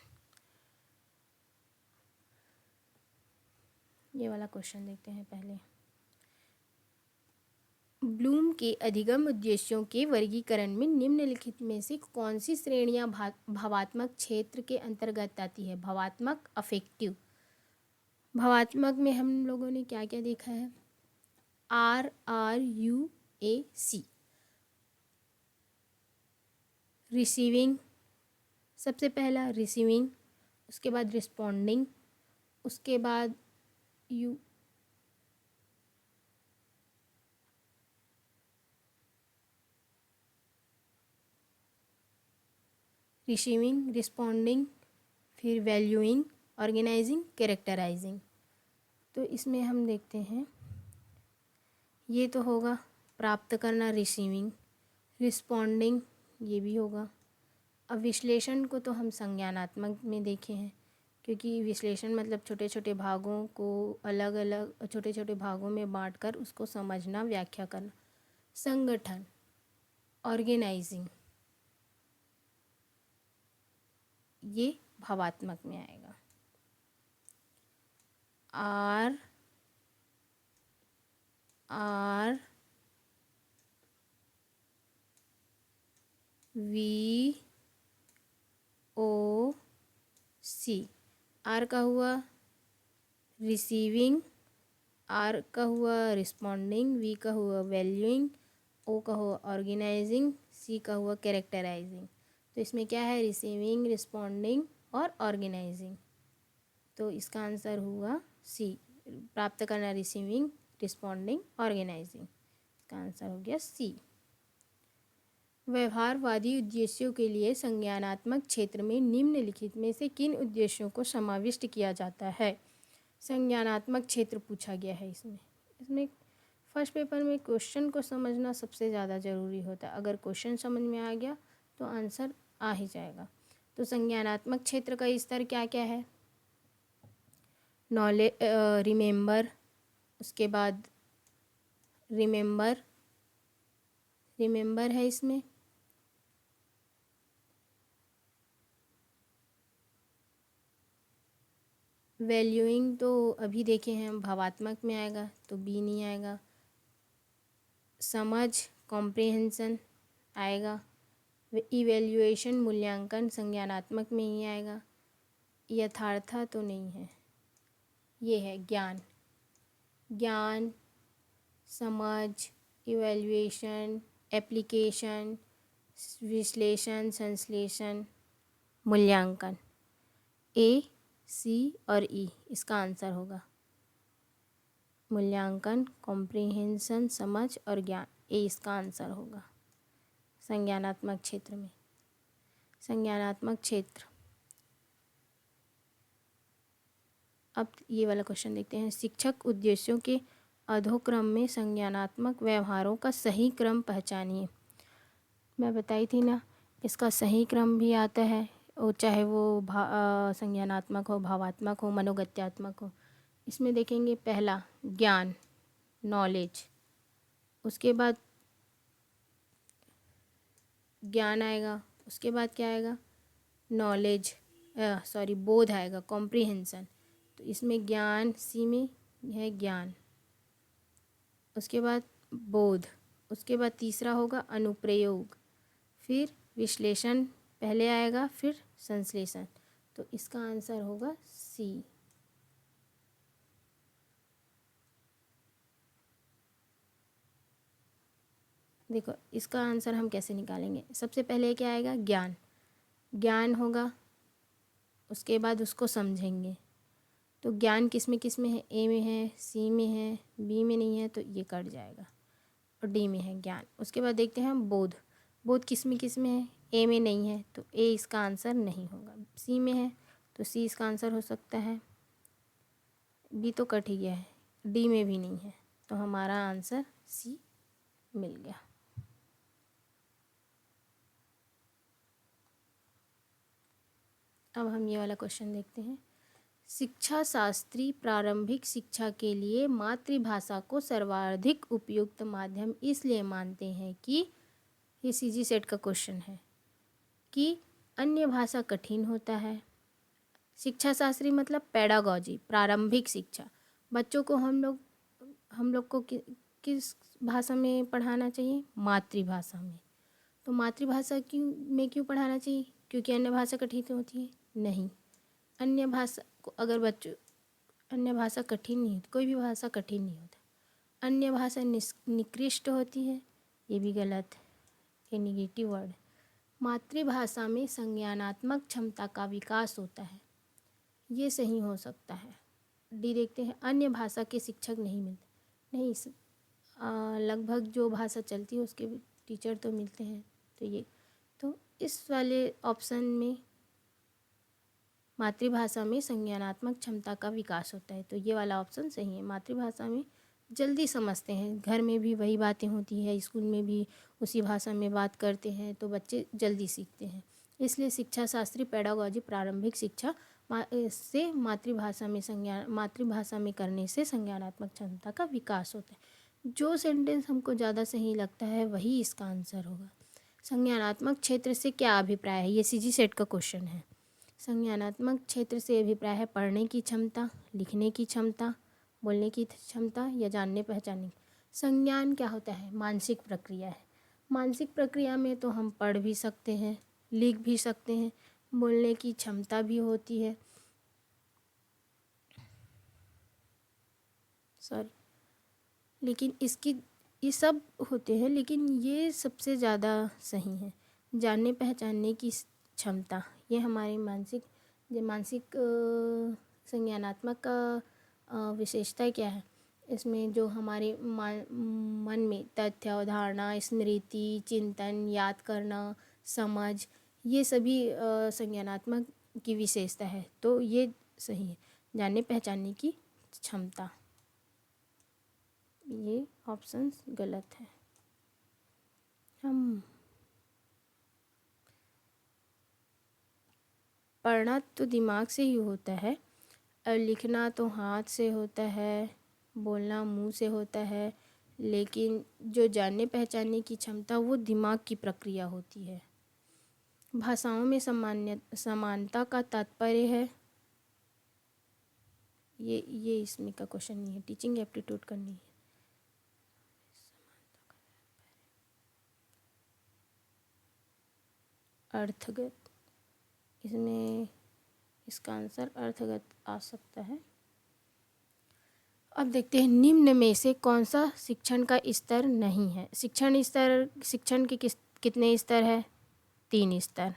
S1: ये वाला क्वेश्चन देखते हैं पहले। ब्लूम के अधिगम उद्देश्यों के वर्गीकरण में निम्नलिखित में से कौन सी श्रेणियां भावात्मक क्षेत्र के अंतर्गत आती है? भावात्मक, अफेक्टिव। भावात्मक में हम लोगों ने क्या क्या देखा है? RRUAC, रिसीविंग, सबसे पहला रिसीविंग, उसके बाद रिस्पॉन्डिंग, उसके बाद रिसीविंग, रिस्पॉन्डिंग, फिर वैल्यूइंग, ऑर्गेनाइजिंग, कैरेक्टराइजिंग। तो इसमें हम देखते हैं, ये तो होगा प्राप्त करना रिसीविंग, रिस्पॉन्डिंग ये भी होगा। अब विश्लेषण को तो हम संज्ञानात्मक में देखे हैं, क्योंकि विश्लेषण मतलब छोटे छोटे भागों को अलग अलग छोटे छोटे भागों में बांटकर उसको समझना, व्याख्या करना। संगठन, ऑर्गेनाइजिंग, ये भावात्मक में आएगा। R R V O C. R का हुआ रिसीविंग, आर का हुआ रिस्पॉन्डिंग, वी का हुआ वैल्यूइंग, ओ का हुआ ऑर्गेनाइजिंग, सी का हुआ कैरेक्टराइजिंग। तो इसमें क्या है? रिसीविंग, रिस्पॉन्डिंग और ऑर्गेनाइजिंग। तो इसका आंसर हुआ सी, प्राप्त करना, रिसीविंग, रिस्पॉन्डिंग, ऑर्गेनाइजिंग। इसका आंसर हो गया सी। व्यवहारवादी उद्देश्यों के लिए संज्ञानात्मक क्षेत्र में निम्नलिखित में से किन उद्देश्यों को समाविष्ट किया जाता है? संज्ञानात्मक क्षेत्र पूछा गया है इसमें फर्स्ट पेपर में क्वेश्चन को समझना सबसे ज़्यादा ज़रूरी होता है। अगर क्वेश्चन समझ में आ गया तो आंसर आ ही जाएगा। तो संज्ञानात्मक क्षेत्र का स्तर क्या क्या है? नॉलेज, रिमेंबर, उसके बाद रिमेंबर है इसमें। वैल्यूइंग तो अभी देखे हैं, भावात्मक में आएगा तो बी नहीं आएगा। समझ, कॉम्प्रिहेंशन आएगा। इवैल्यूएशन, मूल्यांकन, संज्ञानात्मक में ही आएगा। यथार्था तो नहीं है। ये है ज्ञान, समझ, इवैल्यूएशन, एप्लीकेशन, विश्लेषण, संश्लेषण, मूल्यांकन। ए, सी और ई इसका आंसर होगा। मूल्यांकन, कॉम्प्रिहेंशन, समझ और ज्ञान, ए इसका आंसर होगा संज्ञानात्मक क्षेत्र में। संज्ञानात्मक क्षेत्र। अब ये वाला क्वेश्चन देखते हैं। शिक्षक उद्देश्यों के अधोक्रम में संज्ञानात्मक व्यवहारों का सही क्रम पहचानिए। मैं बताई थी ना, इसका सही क्रम भी आता है, वो चाहे वो संज्ञानात्मक हो, भावात्मक हो, मनोगत्यात्मक हो। इसमें देखेंगे पहला ज्ञान, नॉलेज, उसके बाद ज्ञान आएगा, उसके बाद क्या आएगा? नॉलेज, बोध आएगा, कॉम्प्रिहेंशन। तो इसमें ज्ञान, सी में है ज्ञान, उसके बाद बोध, उसके बाद तीसरा होगा अनुप्रयोग, फिर विश्लेषण पहले आएगा, फिर संश्लेषण। तो इसका आंसर होगा सी। देखो इसका आंसर हम कैसे निकालेंगे। सबसे पहले क्या आएगा? ज्ञान होगा, उसके बाद उसको समझेंगे। तो ज्ञान किस में है? ए में है, सी में है, बी में नहीं है, तो ये कट जाएगा, और डी में है ज्ञान। उसके बाद देखते हैं हम बोध किस में है? ए में नहीं है, तो ए इसका आंसर नहीं होगा। सी में है तो सी इसका आंसर हो सकता है। बी तो कट ही गया है, डी में भी नहीं है, तो हमारा आंसर सी मिल गया। अब हम ये वाला क्वेश्चन देखते हैं। शिक्षा शास्त्री प्रारंभिक शिक्षा के लिए मातृभाषा को सर्वाधिक उपयुक्त माध्यम इसलिए मानते हैं कि, ये सीजी सेट का क्वेश्चन है, कि अन्य भाषा कठिन होता है। शिक्षा शास्त्री मतलब पेडागॉजी, प्रारंभिक शिक्षा। बच्चों को हम लोग को किस भाषा में पढ़ाना चाहिए? मातृभाषा में। तो मातृभाषा क्यों पढ़ाना चाहिए? क्योंकि अन्य भाषा कठिन होती है? नहीं, अन्य भाषा को अगर अन्य भाषा कठिन नहीं होती, कोई भी भाषा कठिन नहीं होता। अन्य भाषा निकृष्ट होती है, ये भी गलत है, ये निगेटिव वर्ड है। मातृभाषा में संज्ञानात्मक क्षमता का विकास होता है, ये सही हो सकता है। डी देखते हैं, अन्य भाषा के शिक्षक नहीं मिलते। नहीं, लगभग जो भाषा चलती है उसके टीचर तो मिलते हैं। तो इस वाले ऑप्शन में मातृभाषा में संज्ञानात्मक क्षमता का विकास होता है, तो ये वाला ऑप्शन सही है। मातृभाषा में जल्दी समझते हैं। घर में भी वही बातें होती है, स्कूल में भी उसी भाषा में बात करते हैं, तो बच्चे जल्दी सीखते हैं। इसलिए शिक्षा शास्त्री पेडागॉजी प्रारंभिक शिक्षा से मातृभाषा में करने से संज्ञानात्मक क्षमता का विकास होता है। जो सेंटेंस हमको ज़्यादा सही लगता है वही इसका आंसर होगा। संज्ञानात्मक क्षेत्र से क्या अभिप्राय है? ये सीजी सेट का क्वेश्चन है। संज्ञानात्मक क्षेत्र से अभिप्राय है पढ़ने की क्षमता, लिखने की क्षमता, बोलने की क्षमता या जानने पहचानने की। संज्ञान क्या होता है? मानसिक प्रक्रिया है। मानसिक प्रक्रिया में तो हम पढ़ भी सकते हैं, लिख भी सकते हैं, बोलने की क्षमता भी होती है। लेकिन ये सब होते हैं, लेकिन ये सबसे ज़्यादा सही है। जानने पहचानने की क्षमता, ये हमारे मानसिक संज्ञानात्मक का विशेषता क्या है? इसमें जो हमारे मन में तथ्य, अवधारणा, स्मृति, चिंतन, याद करना, समझ, ये सभी संज्ञानात्मक की विशेषता है, तो ये सही है। जानने पहचानने की क्षमता, ये ऑप्शंस गलत है। हम पढ़ना तो दिमाग से ही होता है, और लिखना तो हाथ से होता है, बोलना मुंह से होता है, लेकिन जो जानने पहचानने की क्षमता वो दिमाग की प्रक्रिया होती है। भाषाओं में समानता का तात्पर्य है, ये इसमें का क्वेश्चन नहीं है, टीचिंग एप्टीट्यूड करनी है। अर्थगत, इसमें इसका आंसर अर्थगत आ सकता है। अब देखते हैं निम्न में से कौन सा शिक्षण का स्तर नहीं है। शिक्षण के कितने स्तर है? 3 स्तर।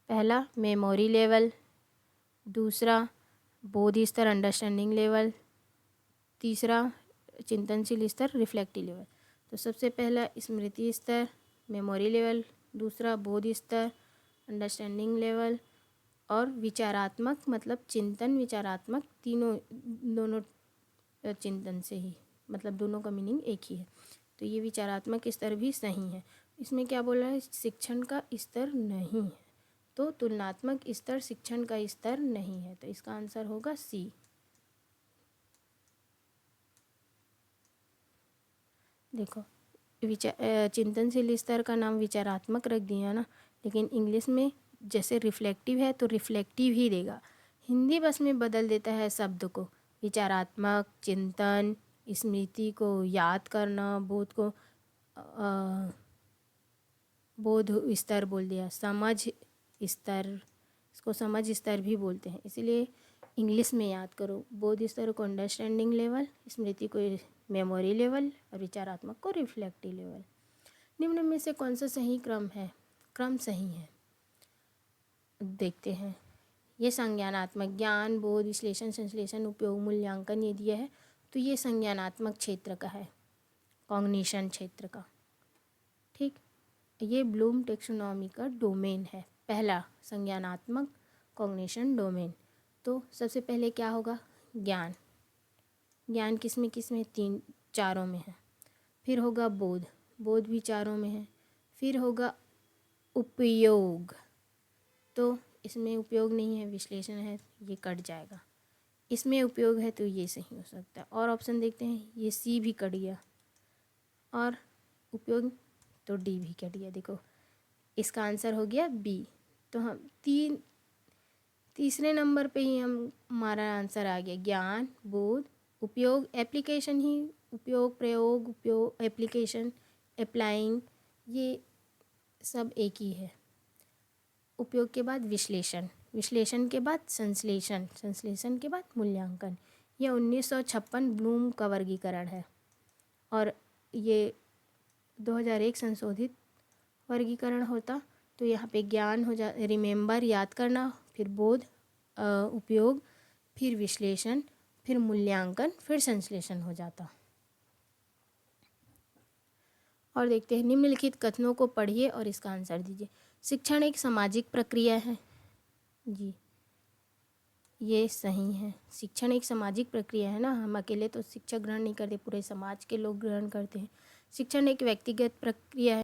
S1: पहला मेमोरी लेवल, दूसरा बोध स्तर अंडरस्टैंडिंग लेवल, तीसरा चिंतनशील स्तर रिफ्लेक्टिव लेवल। तो सबसे पहला स्मृति स्तर मेमोरी लेवल, दूसरा बोध स्तर अंडरस्टैंडिंग लेवल, और विचारात्मक मतलब चिंतन विचारात्मक, दोनों चिंतन से ही, मतलब दोनों का मीनिंग एक ही है। तो ये विचारात्मक स्तर भी सही है। इसमें क्या बोला है? शिक्षण का स्तर नहीं है, तो तुलनात्मक स्तर शिक्षण का स्तर नहीं है, तो इसका आंसर होगा सी। देखो चिंतनशील स्तर का नाम विचारात्मक रख दिया ना, लेकिन इंग्लिश में जैसे रिफ्लेक्टिव है तो रिफ्लेक्टिव ही देगा। हिंदी बस में बदल देता है शब्द को, विचारात्मक, चिंतन, स्मृति को याद करना, बोध स्तर बोल दिया, समझ स्तर, इसको समझ स्तर भी बोलते हैं, इसलिए इंग्लिश में याद करो। बोध स्तर को अंडरस्टैंडिंग लेवल, स्मृति को मेमोरी लेवल, और विचारात्मक को रिफ्लेक्टिव लेवल। निम्न में से कौन सा सही क्रम है? क्रम सही है, देखते हैं। ये संज्ञानात्मक ज्ञान, बोध, विश्लेषण, संश्लेषण, उपयोग, मूल्यांकन ये दिया है, तो ये संज्ञानात्मक क्षेत्र का है, कॉग्निशन क्षेत्र का। ठीक, ये ब्लूम टेक्सोनॉमी का डोमेन है, पहला संज्ञानात्मक कॉग्निशन डोमेन। तो सबसे पहले क्या होगा? ज्ञान। ज्ञान किस में 4 में है। फिर होगा बोध, बोध भी 4 में है। फिर होगा उपयोग, तो इसमें उपयोग नहीं है, विश्लेषण है, ये कट जाएगा। इसमें उपयोग है तो ये सही हो सकता है। और ऑप्शन देखते हैं, ये सी भी कट गया, और उपयोग तो डी भी कट गया। देखो इसका आंसर हो गया बी। तो हम तीसरे नंबर पे ही हमारा आंसर आ गया, ज्ञान, बोध, उपयोग, एप्लीकेशन ही, उपयोग, प्रयोग, उपयोग, एप्लीकेशन, अप्लाइंग, ये सब एक ही है। उपयोग के बाद विश्लेषण, विश्लेषण के बाद संश्लेषण, संश्लेषण के बाद मूल्यांकन। यह 1956 ब्लूम का वर्गीकरण है, और ये 2001 संशोधित वर्गीकरण होता। तो यहाँ पे ज्ञान हो जा, रिमेंबर याद करना, फिर बोध, उपयोग, फिर विश्लेषण, फिर मूल्यांकन, फिर संश्लेषण हो जाता। और देखते हैं निम्नलिखित कथनों को पढ़िए और इसका आंसर दीजिए। शिक्षण एक सामाजिक प्रक्रिया है। जी, ये सही है। शिक्षण एक सामाजिक प्रक्रिया है ना, हम अकेले तो शिक्षा ग्रहण नहीं करते, पूरे समाज के लोग ग्रहण करते हैं। शिक्षण एक व्यक्तिगत प्रक्रिया है।